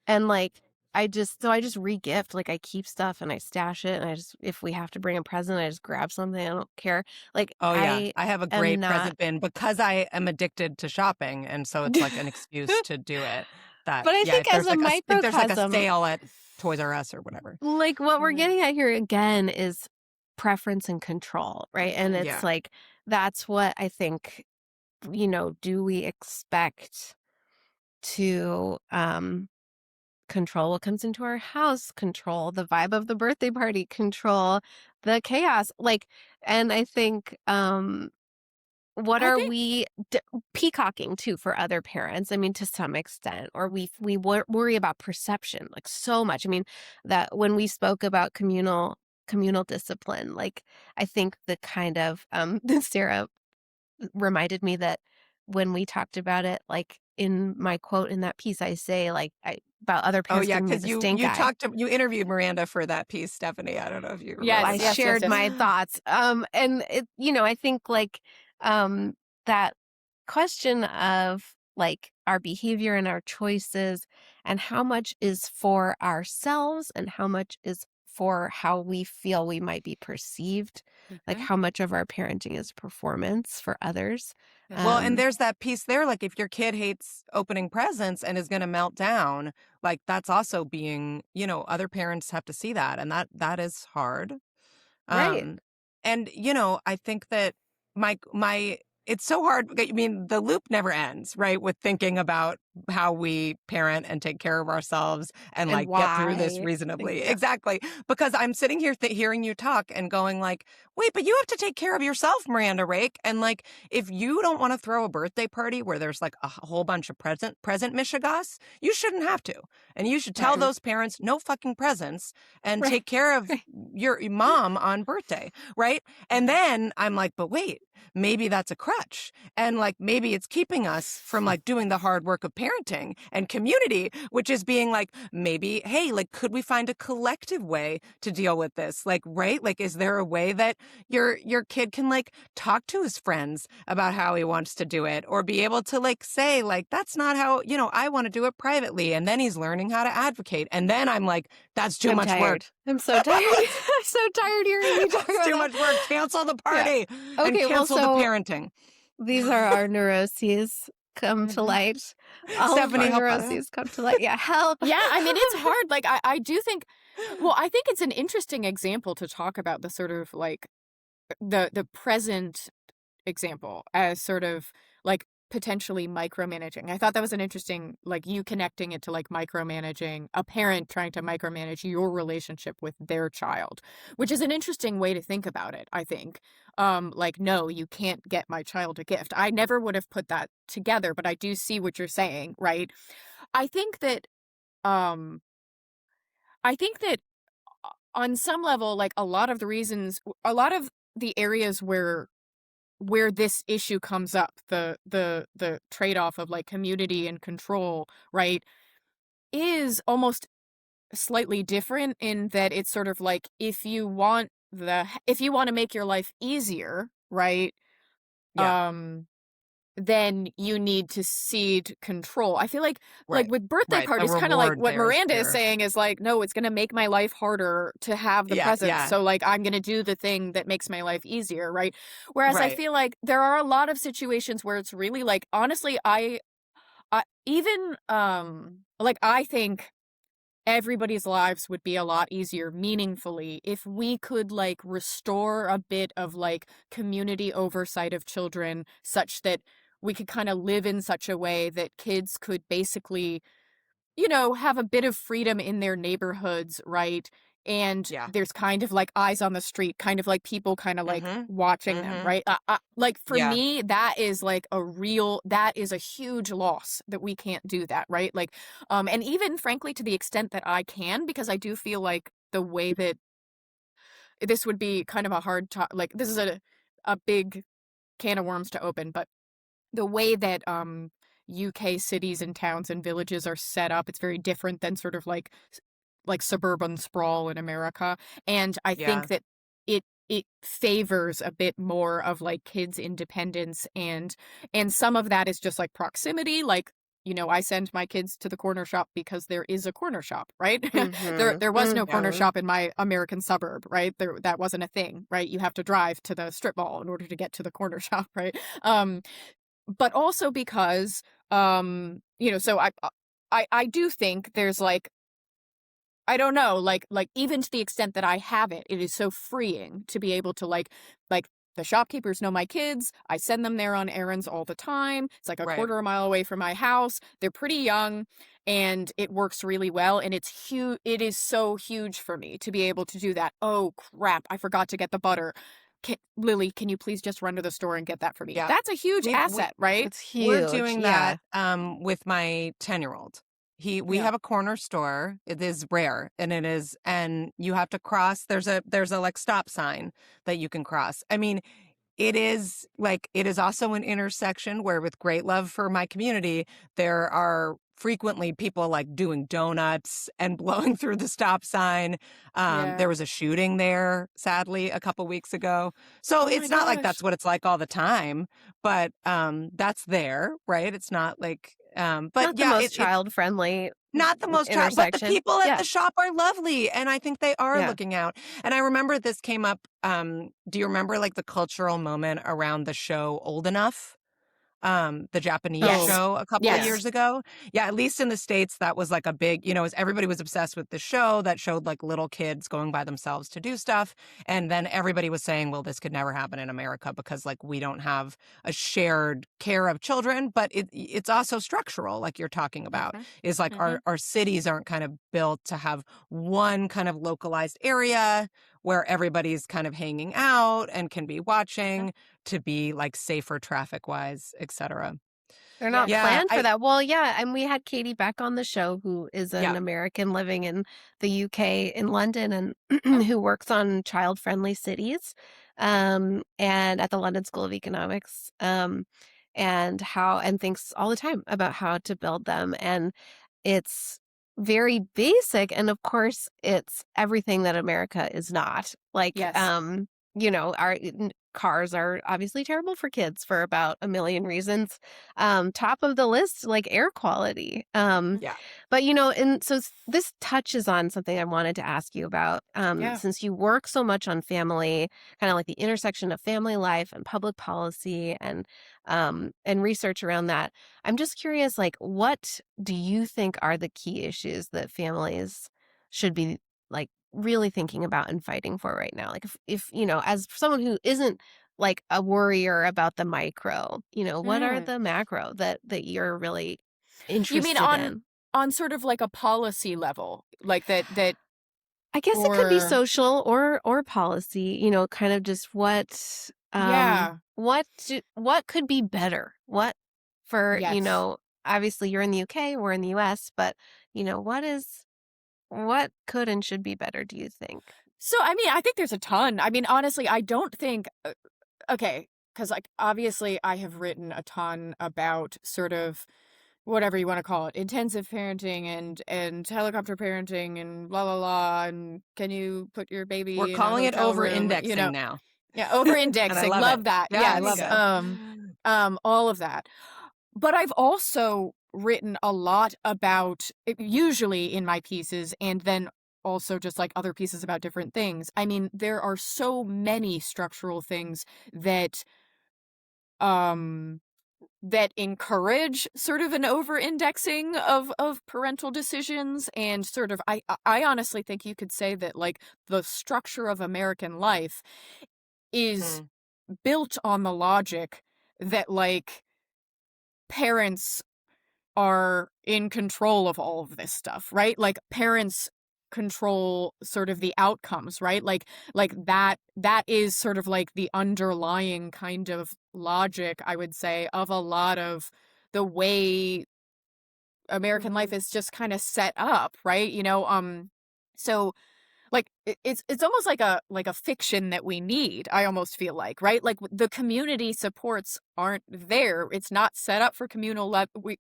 And like, I just re-gift. Like, I keep stuff and I stash it, and I just, if we have to bring a present, I just grab something. I don't care. Like, Oh yeah, I have a great not- present bin because I am addicted to shopping, and so it's like an excuse to do it. That, But I yeah, think if as there's a like if there's like a microcosm- sale at Toys R Us or whatever. like, what we're getting at here again is preference and control, right? And it's Yeah. like, that's what I think, you know, do we expect to control what comes into our house, control the vibe of the birthday party, control the chaos, like, and I think what are we peacocking too for other parents? I mean, to some extent, or we worry about perception like so much. I mean, that when we spoke about communal discipline, like, I think the kind of Sarah reminded me that when we talked about it, like, in my quote in that piece, I say like about other Oh parents yeah, giving me because the you stink eye. you interviewed Miranda for that piece, Stephanie. I don't know if you remember. Yes, I yes, shared yes. my thoughts. And it, you know, I think like that question of like our behavior and our choices, and how much is for ourselves and how much is for how we feel we might be perceived, like how much of our parenting is performance for others. Well, and there's that piece there, like if your kid hates opening presents and is going to melt down, like that's also being, you know, other parents have to see that, and that is hard. Right. And you know, I think that my it's so hard. I mean, the loop never ends, right? With thinking about how we parent and take care of ourselves and like get through this why. reasonably. Yeah. Exactly. Because I'm sitting here hearing you talk and going like, wait, but you have to take care of yourself, Miranda Rake. And like, if you don't want to throw a birthday party where there's like a whole bunch of present mishigas, you shouldn't have to. And you should tell those parents no fucking presents and take care of your mom on birthday, right? And then I'm like, but wait, maybe that's a crutch. And like, maybe it's keeping us from like doing the hard work of parenting and community, which is being like, maybe, hey, like, could we find a collective way to deal with this? Like, right? Like, is there a way that your kid can like talk to his friends about how he wants to do it, or be able to like say, like, that's not how, I want to do it privately. And then he's learning how to advocate. And then I'm like, that's too I'm much tired. work. I'm so tired. I'm so tired hearing you talk That's about too that. much work. Cancel the party and Okay, well, cancel so the parenting. these are our neuroses come to light. All Stephanie, of our help us. neuroses come to light. Yeah, help. Yeah, I mean, it's hard. Like, I do think, well, I think it's an interesting example to talk about the sort of like the present example as sort of like potentially micromanaging. I thought that was an interesting, like, you connecting it to like micromanaging, a parent trying to micromanage your relationship with their child, which is an interesting way to think about it, I think. Like, no, you can't get my child a gift. I never would have put that together, but I do see what you're saying, right? I think that um I think that on some level, like a lot of the areas where this issue comes up, the trade-off of like community and control, right, is almost slightly different in that it's sort of like if you want to make your life easier, right? Yeah. Then you need to cede control. I feel like Right. with birthday Right. The parties, kind of like reward what there is Miranda is clear. saying is like, no, it's going to make my life harder to have the Yeah, presents. yeah. So like, I'm going to do the thing that makes my life easier, right? Whereas I Right. feel like there are a lot of situations where it's really like, honestly, I even like, I think everybody's lives would be a lot easier meaningfully if we could like restore a bit of like community oversight of children, such that we could kind of live in such a way that kids could basically, have a bit of freedom in their neighborhoods, right? And Yeah. there's kind of like eyes on the street, kind of like people kind of like watching them, right? Like for Yeah. me, that is like that is a huge loss that we can't do that, right? Like, and even frankly, to the extent that I can, because I do feel like the way that this would be kind of a hard like this is a big can of worms to open, but the way that UK cities and towns and villages are set up, it's very different than sort of like suburban sprawl in America. And I Yeah. think that it favors a bit more of like kids' independence, and some of that is just like proximity. Like, I send my kids to the corner shop because there is a corner shop, right? There was no corner shop in my American suburb, right? That wasn't a thing, right? You have to drive to the strip mall in order to get to the corner shop, right? But also because so I do think there's like, I don't know, like even to the extent that I have it is so freeing to be able to like the shopkeepers know my kids. I send them there on errands all the time. It's like a Right. quarter of a mile away from my house. They're pretty young and it works really well. And it's huge. It is so huge for me to be able to do that. Oh crap, I forgot to get the butter. Lily, can you please just run to the store and get that for me? Yeah. That's a huge We- asset, right? It's huge. We're doing yeah. that with my 10-year-old. We Yeah. have a corner store. It is rare, and you have to cross. There's a like stop sign that you can cross. I mean, it is also an intersection where, with great love for my community, there are frequently people like doing donuts and blowing through the stop sign. Yeah. There was a shooting there, sadly, a couple weeks ago. So Oh my it's not like gosh. that's what it's like all the time, but that's there, right? It's not like, but Not the yeah, most child friendly. not the most child, but the intersection. people at Yeah. the shop are lovely, and I think they are Yeah. looking out. And I remember this came up. Do you remember like the cultural moment around the show Old Enough? The Japanese Yes. show a couple Yes. of years ago. Yeah, at least in the States, that was like a big, everybody was obsessed with the show that showed like little kids going by themselves to do stuff. And then everybody was saying, well, this could never happen in America because like we don't have a shared care of children. But it's also structural, like you're talking about, is like our cities aren't kind of built to have one kind of localized area where everybody's kind of hanging out and can be watching to be like safer traffic wise, etc. They're not Yeah, planned for that. Well, yeah, and we had Katie back on the show, who is an Yeah. American living in the UK in London, and who works on child-friendly cities, and at the London School of Economics. and thinks all the time about how to build them. And it's very basic. And of course, it's everything that America is not. Like, Yes. our cars are obviously terrible for kids for about a million reasons. Top of the list, like air quality. Yeah. But, and so this touches on something I wanted to ask you about. Yeah. Since you work so much on family, kind of like the intersection of family life and public policy and research around that. I'm just curious, like, what do you think are the key issues that families should be like really thinking about and fighting for right now? Like, if as someone who isn't like a worrier about the micro, what are Mm. the macro that you're really You mean interested in? on sort of like a policy level, like that I guess it could be or social or policy, kind of just what yeah. what could be better? What for, Yes. obviously you're in the UK, we're in the US, but what could and should be better, do you think? So, I mean, I think there's a ton. I mean, honestly, I don't think okay, because like obviously I have written a ton about sort of whatever you want to call it, intensive parenting and helicopter parenting and blah blah blah, and can you put your baby We're in a calling it hotel over room, indexing now. yeah, over And I indexing, love love it. that. Yeah, I Yes. love it. All of that. But I've also written a lot about usually in my pieces, and then also just like other pieces about different things. I mean, there are so many structural things that um that encourage sort of an over-indexing of parental decisions, and sort of I honestly think you could say that like the structure of American life is Mm. built on the logic that like parents are in control of all of this stuff, right? Like parents control sort of the outcomes, right? Like that is sort of like the underlying kind of logic, I would say, of a lot of the way American life Mhm. is just kind of set up, right? So like it's almost like a fiction that we need, I almost feel like, right? Like the community supports aren't there. It's not set up for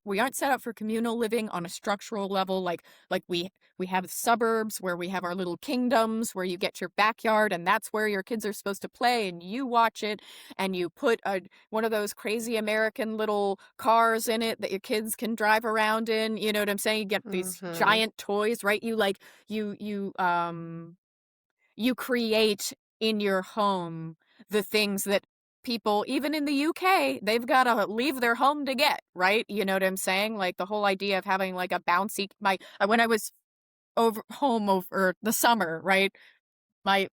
we aren't set up for communal living on a structural level. Like we have suburbs where we have our little kingdoms where you get your backyard and that's where your kids are supposed to play, and you watch it, and you put one of those crazy American little cars in it that your kids can drive around in, you know what I'm saying? You get these Mhm. giant toys, right? You create in your home the things that people, even in the UK, they've got to leave their home to get, right? You know what I'm saying? Like the whole idea of having like a bouncy, when I was over home over the summer, right? My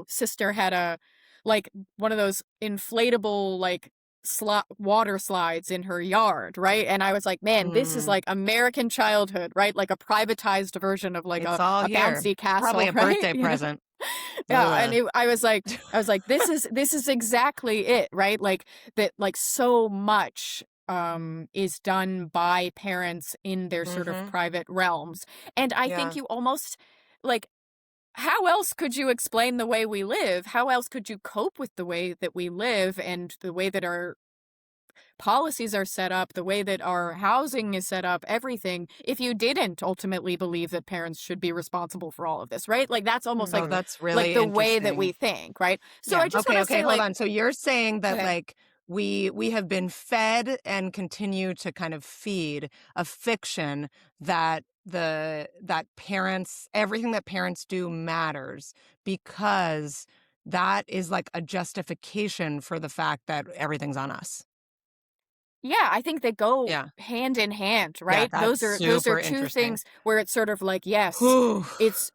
sister had like one of those inflatable like water slides in her yard, right? And I was like, man, this is Mm. like American childhood, right? Like a privatized version of like It's all a here. bouncy Probably castle, a right? birthday present. Yeah, and Ugh. I was like, this is exactly it, right? Like that, like so much is done by parents in their sort of Mm-hmm. private realms. And I think Yeah. you almost like, how else could you explain the way we live? How else could you cope with the way that we live and the way that our policies are set up, the way that our housing is set up, everything, if you didn't ultimately believe that parents should be responsible for all of this, right? Like that's almost Oh, Mhm. that's like really the way that we interesting. think, right? So Yeah. I just want Okay. to Okay. say Hold like, on. So you're saying that okay, like we have been fed and continue to kind of feed a fiction that that parents, everything that parents do matters, because that is like a justification for the fact that everything's on us. yeah, I think they go Yeah. hand in hand, Yeah. right? That's Those are super two interesting. things where it's sort of like, yes, Whew.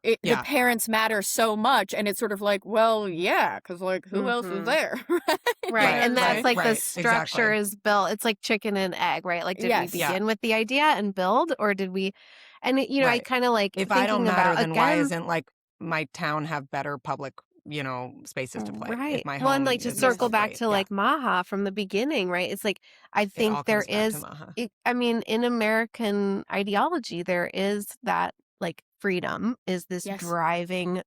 the Yeah. parents matter so much, and it's sort of like, well, yeah, because like who else is Mhm. there, right? You Right. know what Right. I'm And that's saying? Right. like the Right. structure Exactly. is built. It's like chicken and egg, right? Like, did we Yes. Yeah. begin with the idea and build, or did we? And I Right. kind of like If I don't thinking matter, about then why again. isn't like my town have better public, spaces to play if Right. my Well, and home like to isn't circle so Yes. back great? to Yeah. like Maha from the beginning, right? It's like I It think all there comes back to is, Maha. I mean, in American ideology, there is that like freedom is this Yes. driving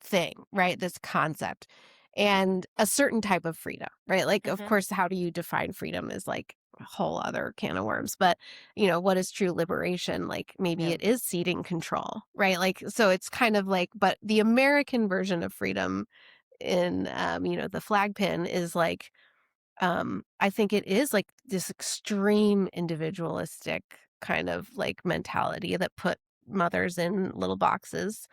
thing, right? This concept. and a certain type of freedom, right? Like, of Mhm. course, how do you define freedom is like a whole other can of worms. But, you know, what is true liberation? Like, maybe Yeah. it is ceding control, right? Like, so it's kind of like, but the American version of freedom in, you know, the flag pin is like, I think it is like this extreme individualistic kind of like mentality that put mothers in little boxes,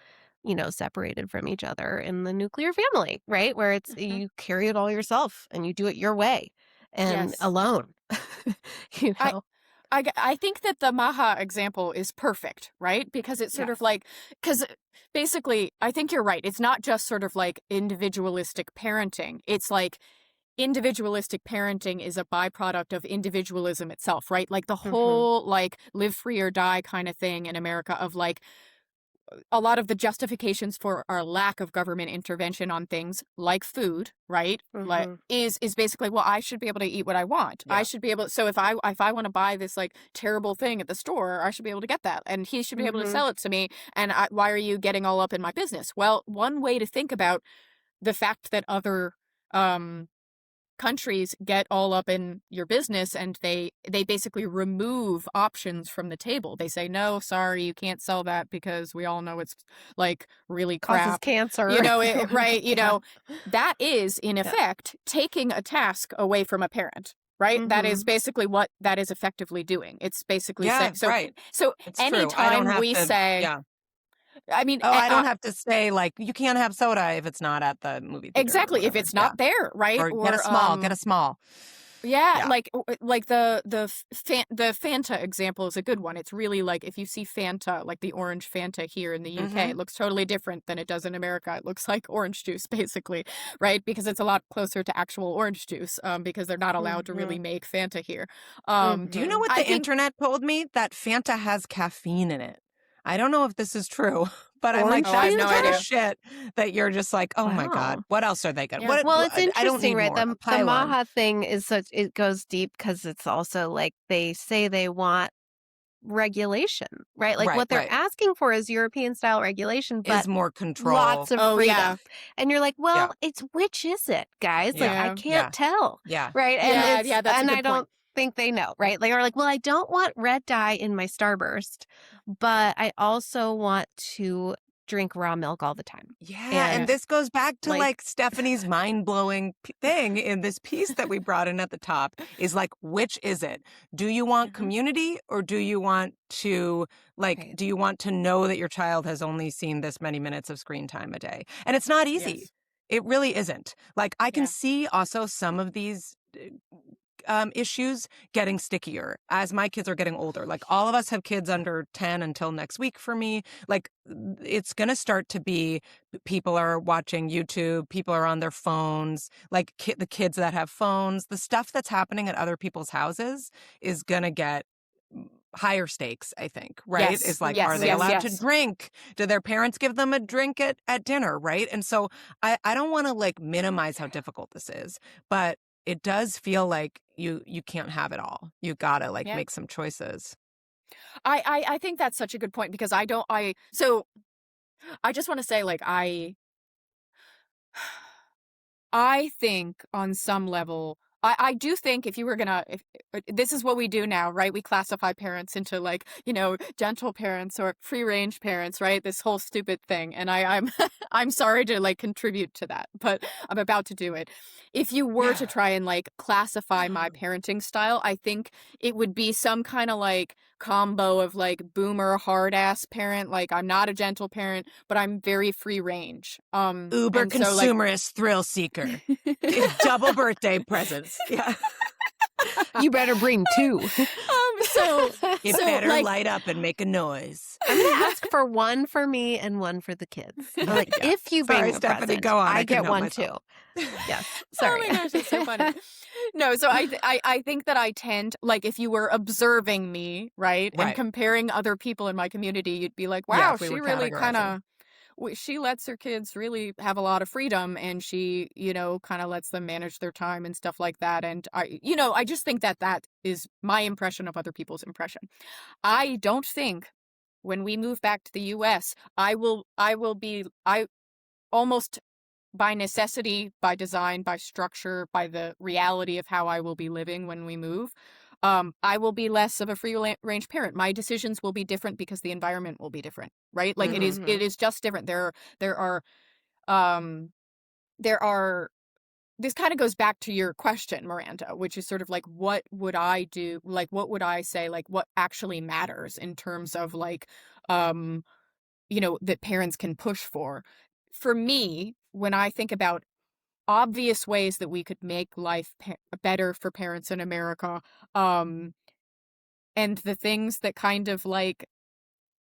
you know, separated from each other in the nuclear family, right? Where it's Mhm. you carry it all yourself and you do it your way and Yes. alone. You I know? I think that the Maha example is perfect, right? Because it's sort of Yes. like, because basically, I think you're right. It's not just sort of like individualistic parenting. It's like individualistic parenting is a byproduct of individualism itself, right? Like the Mhm. whole like live free or die kind of thing in America of like a lot of the justifications for our lack of government intervention on things like food, right? Like Mhm. is basically, well, I should be able to eat what I want. I Yeah. should be able, so if I want to buy this like terrible thing at the store, I should be able to get that, and he should be able to Mhm. sell it to me. And why are you getting all up in my business? Well, one way to think about the fact that other um countries get all up in your business and they basically remove options from the table. They say, no, sorry, you can't sell that because we all know it's like really Causes crap. cancer. You know, right? You Yeah. know, that is in Yeah. effect taking a task away from a parent. Right? That is Mhm. basically what that is effectively doing. It's basically Yeah, saying, so right. so It's true. I don't anytime have we to say, yeah. I mean, Oh, I don't have to say, like, "You can't have soda if it's not at the movie theater," or exactly, if whatever. it's Yeah. not there, right? Or get a Or small, get a small. yeah, Yeah. like the Fanta example is a good one. It's really like if you see Fanta, like the orange Fanta here in the UK, it Mhm. looks totally different than it does in America. It looks like orange juice, basically, right? Because it's a lot closer to actual orange juice, because they're not allowed to really Mhm. make Fanta here. Do you know Mhm. what I the think internet told me? That Fanta has caffeine in it. I don't know if this is true, but I'm like, Orange oh, I have that's no the kind of idea. juice? shit that you're just like, "Oh my god, Wow. what else are they gonna Yeah. what Well, it's I don't interesting, need right? more. The Pile on." Maha thing is such it goes deep because it's also like they say they want regulation, right? Like Right, what they're right. asking for is European style regulation, but Is more control. lots of Oh yeah, freedom. And you're like, Yeah. well, it's which is it, guys? Like Yeah. I yeah, can't Yeah. tell. Yeah. Right. And yeah, it's yeah. That's a and I good point. don't think they know, right? They are like, well, I don't want red dye in my Starburst, but I also want to drink raw milk all the time. Yeah, and Yeah. And this goes back to like like Stephanie's mind-blowing thing in this piece that we brought in at the top is like, which is it? Do you want Mhm. community or do you want to like right. do you want to know that your child has only seen this many minutes of screen time a day? And it's not easy. Yes. It really isn't. Like I can Yeah. see also some of these issues getting stickier as my kids are getting older. Like all of us have kids under 10 until next week for me. Like it's going to start to be people are watching YouTube, people are on their phones, like the kids that have phones, the stuff that's happening at other people's houses is going to get higher stakes, I think, right? Yes. Is like, are Yes. they Yes. allowed to Yes. drink? Do their parents give them a drink at dinner, right? And so I don't want to like minimize how difficult this is, but it does feel like you can't have it all. You gotta like Yeah. make some choices. I think that's such a good point because so I just want to say like I think on some level, I do think if you were gonna, if this is what we do now, right? We classify parents into like, gentle parents or free range parents, right? This whole stupid thing. And I'm, I'm sorry to like contribute to that, but I'm about to do it. If you were to try and like classify my parenting style, I think it would be some kind of like combo of like boomer hard ass parent. Like I'm not a gentle parent, but I'm very free range. Uber And so like, consumerist thrill seeker. Double birthday presents. Yeah. You better bring two. so It So, better like- light up and make a noise. I'm gonna ask for one for me and one for the kids. Like Yeah. if you bring Sorry, a Stephanie, present, go on. I I couldn't get help one myself. too. Yes. Sorry. Oh my gosh, it's so funny. No, so I think that I tend, like, if you were observing me, right, and Right. comparing other people in my community, you'd be like, Yeah, wow, if we she were really kind categorizing. of, she lets her kids really have a lot of freedom, and she, kind of lets them manage their time and stuff like that. And I just think that that is my impression of other people's impression. I don't think when we move back to the US, I almost by necessity, by design, by structure, by the reality of how I will be living when we move, I will be less of a free range parent. My decisions will be different because the environment will be different, right? Like it is just different. There are this kind of goes back to your question, Miranda, which is sort of like, what would I do? Like, what would I say? Like, what actually matters in terms of like, that parents can push for. For me, when I think about obvious ways that we could make life better for parents in America, and the things that kind of like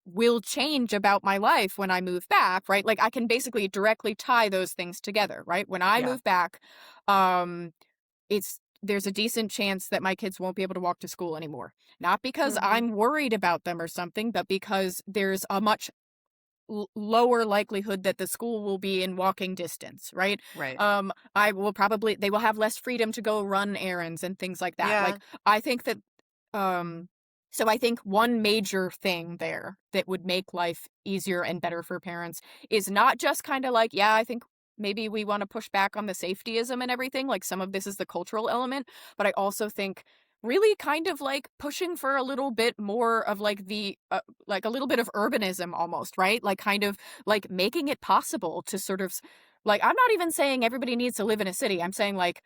will change about my life when I move back, right? Like I can basically directly tie those things together, right? When I move back, there's a decent chance that my kids won't be able to walk to school anymore. Not because I'm worried about them or something, but because there's a much lower likelihood that the school will be in walking distance, right? Right. They will have less freedom to go run errands and things like that. Yeah. Like I think that so I think one major thing there that would make life easier and better for parents is not just kind of like, yeah, I think maybe we want to push back on the safetyism and everything. Like some of this is the cultural element, but I also think really kind of like pushing for a little bit more of like the like a little bit of urbanism almost, right? Like kind of like making it possible to sort of like, I'm not even saying everybody needs to live in a city. I'm saying like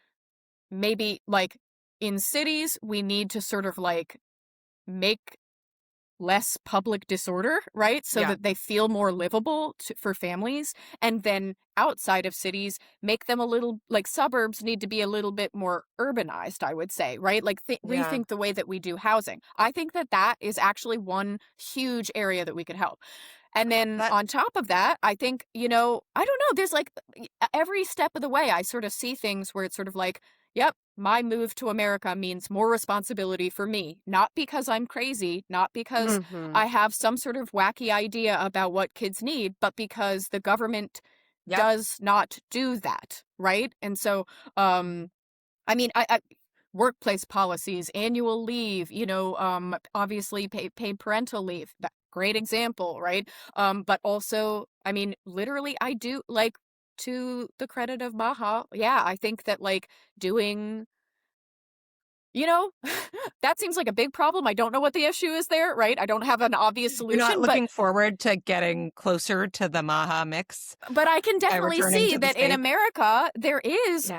maybe like in cities we need to sort of like make less public disorder, right? So that they feel more livable for families. And then outside of cities, make them a little, like suburbs need to be a little bit more urbanized, I would say, right? Like rethink the way that we do housing. I think that is actually one huge area that we could help. And then on top of that, I think, I don't know, there's like every step of the way, I sort of see things where it's sort of like, yep, my move to America means more responsibility for me, not because I'm crazy, not because I have some sort of wacky idea about what kids need, but because the government does not do that, right? And so, I mean, I workplace policies, annual leave, obviously paid parental leave, great example, right? But also, I mean, literally, I do like, to the credit of Maha, I think that like doing, that seems like a big problem. I don't know what the issue is there, right? I don't have an obvious solution. You're not looking forward to getting closer to the Maha mix. But I can definitely see that in America, there is,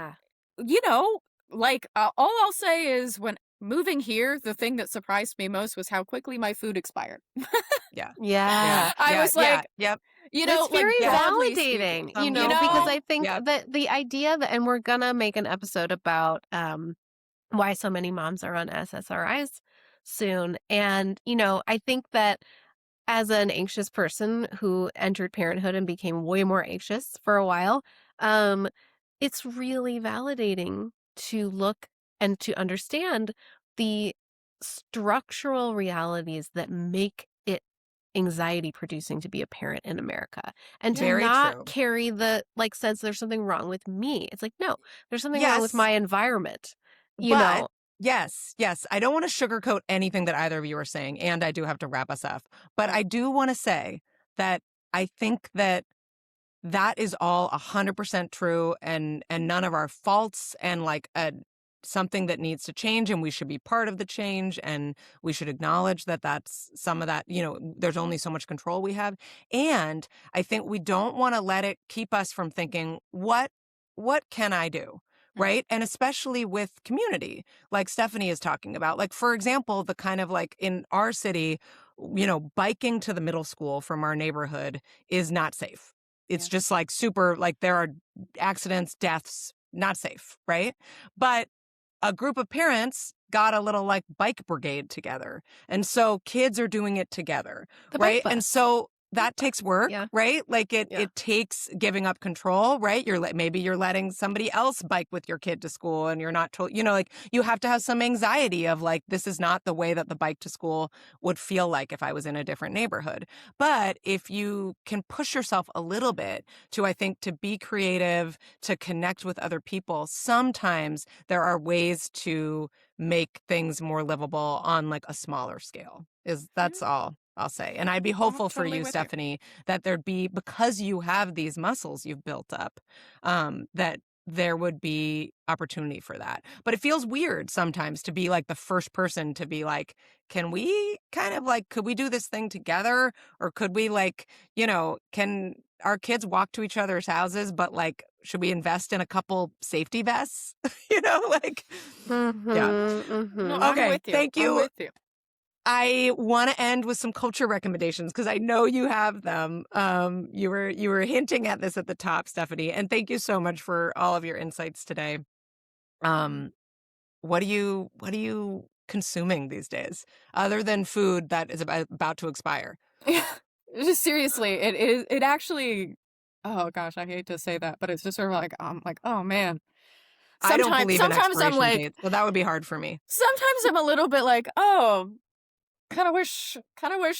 like, all I'll say is when moving here, the thing that surprised me most was how quickly my food expired. I was like, it's very validating, because I think that the idea that, and we're gonna make an episode about why so many moms are on SSRIs soon. And, I think that as an anxious person who entered parenthood and became way more anxious for a while, it's really validating to look and to understand the structural realities that make it anxiety producing to be a parent in America, and to not carry the like sense there's something wrong with me. It's like, no, there's something wrong with my environment. Yes. I don't want to sugarcoat anything that either of you are saying, and I do have to wrap us up. But I do want to say that I think that is all 100% true, and none of our faults, and like something that needs to change, and we should be part of the change, and we should acknowledge that that's some of that, there's only so much control we have. And I think we don't want to let it keep us from thinking, what can I do? Right. And especially with community, like Stephanie is talking about, like, for example, the kind of like in our city, biking to the middle school from our neighborhood is not safe. It's just like super, like there are accidents, deaths, not safe. Right. But a group of parents got a little like bike brigade together. And so kids are doing it together. Right. And so that takes work, right? Like it takes giving up control, right? Maybe you're letting somebody else bike with your kid to school, and you're not told, like you have to have some anxiety of like, this is not the way that the bike to school would feel like if I was in a different neighborhood. But if you can push yourself a little bit to, I think, to be creative, to connect with other people, sometimes there are ways to make things more livable on like a smaller scale. That's all I'll say. And I'd be hopeful for totally you, with you. Stephanie, that there'd be, because you have these muscles you've built up, that there would be opportunity for that. But it feels weird sometimes to be like the first person to be like, can we kind of like, could we do this thing together? Or could we like, can our kids walk to each other's houses, but like, should we invest in a couple safety vests? Like, yeah. Mm-hmm. No, I'm Okay, with you. thank I'm you. with you. I want to end with some culture recommendations because I know you have them. You were hinting at this at the top, Stephanie, and thank you so much for all of your insights today. What are you consuming these days other than food that is about to expire? Just seriously, it actually. Oh gosh, I hate to say that, but it's just sort of like I'm like, oh man. I don't believe in Sometimes I'm expiration like, dates, so that would be hard for me. sometimes I'm a little bit like, oh, kind of wish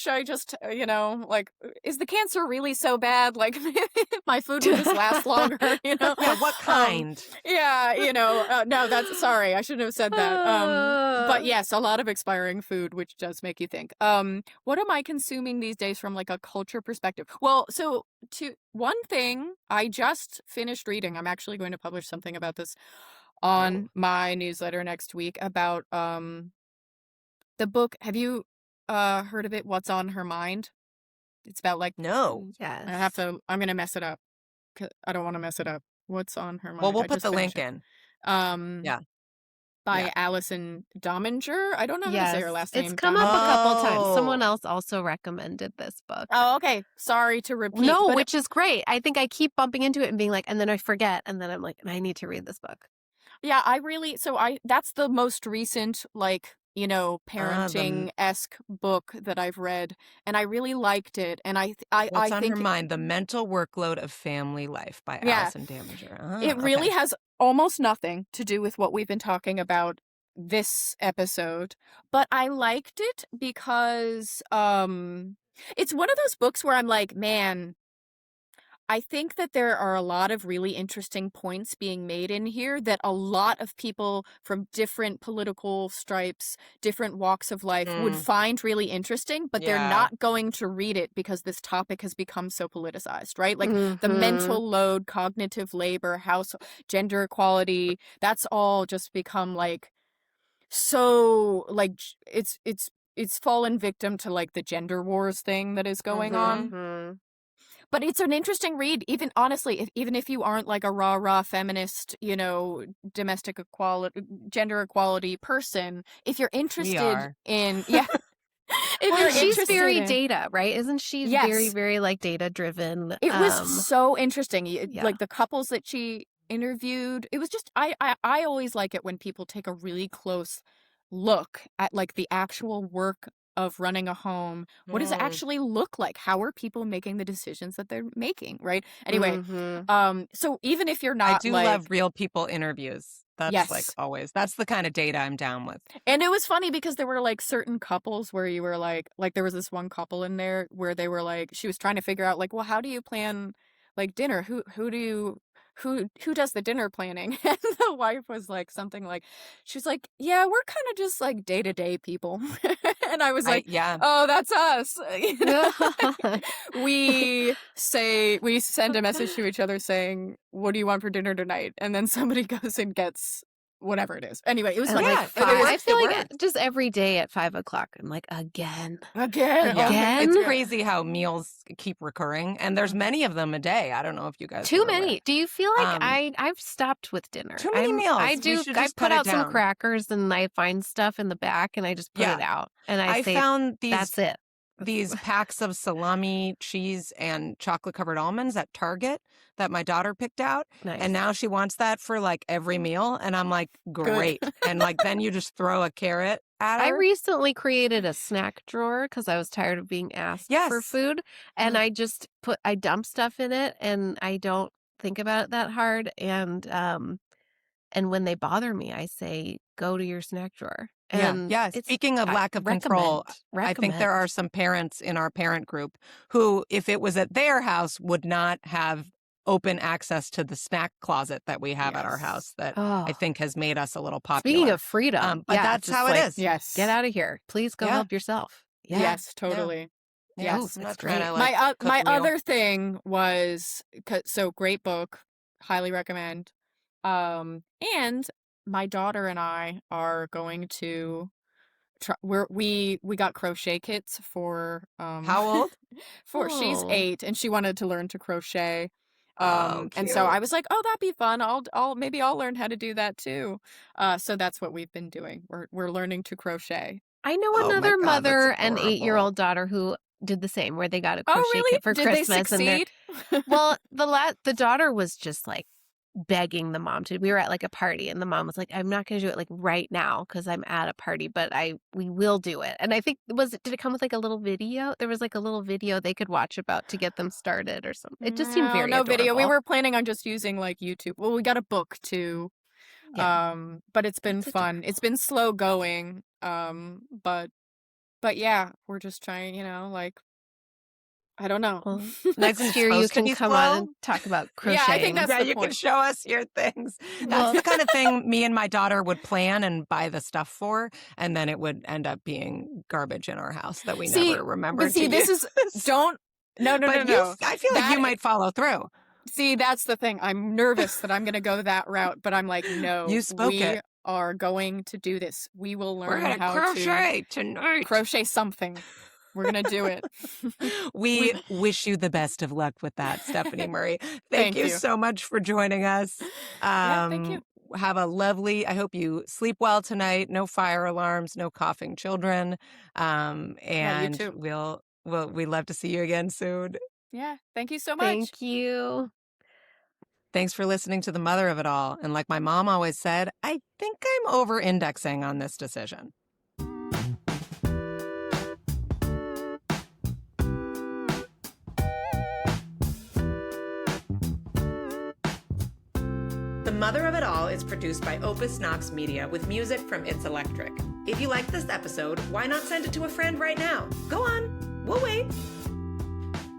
I just, like, is the cancer really so bad? Like, maybe my food would just last longer, Yeah, what kind? Yeah, no, sorry, I shouldn't have said that. But yes, a lot of expiring food, which does make you think. What am I consuming these days from like a culture perspective? Well, so one thing I just finished reading, I'm actually going to publish something about this on my newsletter next week about the book. Have you heard of it? What's on Her Mind? It's about like No. Yes. I'm gonna mess it up. 'Cause I don't want to mess it up. What's on Her Mind? Well, we'll I put just the finished link it. in. Yeah. By Yeah. Alison Dominger. I don't know how to Yes. say her last name. It's come up a couple times. Someone Oh. else also recommended this book. Oh, okay. Sorry to repeat. No, but which is great. I think I keep bumping into it and being like, and then I forget, and then I'm like, I need to read this book. yeah, that's the most recent like, parenting-esque book that I've read, and I really liked it. And I What's on think Her Mind? The Mental Workload of Family Life by Yeah. Alison Daminger. it really Okay. has almost nothing to do with what we've been talking about this episode, but I liked it because it's one of those books where I'm like, man, I think that there are a lot of really interesting points being made in here that a lot of people from different political stripes, different walks of life would find really interesting, but they're Yeah. not going to read it because this topic has become so politicized, right? Like the Mhm. mental load, cognitive labor, gender equality, that's all just become like so like it's fallen victim to like the gender wars thing that is going on. Mhm. But it's an interesting read, even honestly, even if you aren't like a rah feminist, domestic equality, gender equality person, if you're interested are. in, yeah, if Well, you're she's interested very in, data, right? Isn't she very, Yes. very like data driven? it was so interesting. yeah. Like the couples that she interviewed, it was just, I always like it when people take a really close look at like the actual work of running a home. What does it actually look like? How are people making the decisions that they're making, right? Anyway, Mhm. so even if you're I not do like, love real people interviews. That's like Yes. always. That's the kind of data I'm down with. and it was funny because there were like certain couples where you were like there was this one couple in there where they were like, she was trying to figure out like, well, how do you plan like dinner? Who does the dinner planning? And the wife was like something like, she's like, yeah, we're kind of just like day-to-day people. And I was like, Yeah. oh, that's us. We send a message to each other saying, what do you want for dinner tonight? And then somebody goes and gets whatever it is. Anyway, it was At like, Yeah, like it 5. works, I feel it like works. just every day at 5:00, I'm like, again. again. Yeah. Again? It's crazy how meals keep recurring, and there's many of them a day. I don't know if you guys Too are aware. many. Do you feel like Um, I've stopped with dinner? too many meals. I We do. should I just put cut it out some down. crackers and I find stuff in the back and I just put Yeah. it out and I I say found that's it. these packs of salami, cheese, and chocolate covered almonds at Target that my daughter picked out. Nice. And now she wants that for like every meal. And I'm like, great. And like then you just throw a carrot at her. I recently created a snack drawer because I was tired of being asked for Yes. food, and I just I dump stuff in it, and I don't think about it that hard. And when they bother me, I say, go to your snack drawer. And Yeah. it's- Speaking of I lack of control, I think there are recommend. some parents in our parent group who, if it was at their house, would not have open access to the snack closet that we have at our Yes. house that Oh. I think has made us a little popular. Speaking of freedom, but yeah, that's just how it like, is. Yes. Get out of here. Please go Yeah. help yourself. Yeah. Yes, totally. Yeah, Yes, I'm it's not trying to great. like cook My a meal. other thing was so great book, highly recommend. And my daughter and I are going to try. We got crochet kits for How old? she's Oh. 8 and she wanted to learn to crochet. Oh, And so I cute. was like, oh, that'd be fun. Maybe I'll learn how to do that too. So that's what we've been doing. We're learning to crochet. I know Oh my another God, that's mother and adorable. 8-year-old daughter who did the same, where they got a Oh, crochet really? kit for Did they Christmas, and they're succeed? well, the daughter was just like begging the mom to. We were at like a party, and the mom was like, "I'm not going to do it like right now because I'm at a party, but we will do it." And I think did it come with like a little video? There was like a little video they could watch about to get them started or something. It just seemed very No video. We adorable. were planning on just using like YouTube. Well, we got a book too. Yeah. But it's been That's fun. It's been slow going. But yeah, we're just trying, like I don't know. Well, Next next it's year you supposed to can be come on slow. and talk about Yeah, I crocheting. think that's Yeah, the you can point. show us your things. That's Well, the kind of thing me and my daughter would plan and buy the stuff for, and then it would end up being garbage in our house that we See, never remembered but see, to this use. is no, But no. I feel like you That might follow through. See, that's the thing. I'm nervous that I'm going to go that route, but I'm like, no, You spoke we it. are going to do this. We will We're learn gonna how to crochet tonight. crochet something. We're going to do it. We wish you the best of luck with that, Stephanie Murray. Thank Thank you you. so much for joining us. Yeah, thank you. Have a lovely, I hope you sleep well tonight. No fire alarms, no coughing children. Yeah, you And too. we'd love to see you again soon. Yeah, thank you so much. thank you. Thanks for listening to the mother of it all. And like my mom always said, I think I'm over indexing on this decision. The Mother of It All is produced by Opus Knox Media with music from It's Electric. If you like this episode, why not send it to a friend right now? Go on, we'll wait.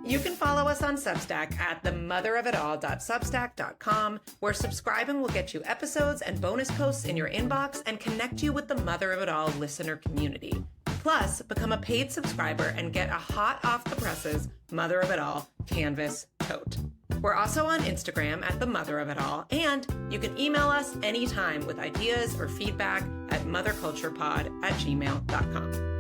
You can follow us on Substack at themotherofitall.substack.com, where subscribing will get you episodes and bonus posts in your inbox and connect you with the Mother of It All listener community. Plus, become a paid subscriber and get a hot off the presses Mother of It All canvas tote. We're also on Instagram at The Mother of It All, and you can email us anytime with ideas or feedback at motherculturepod@gmail.com.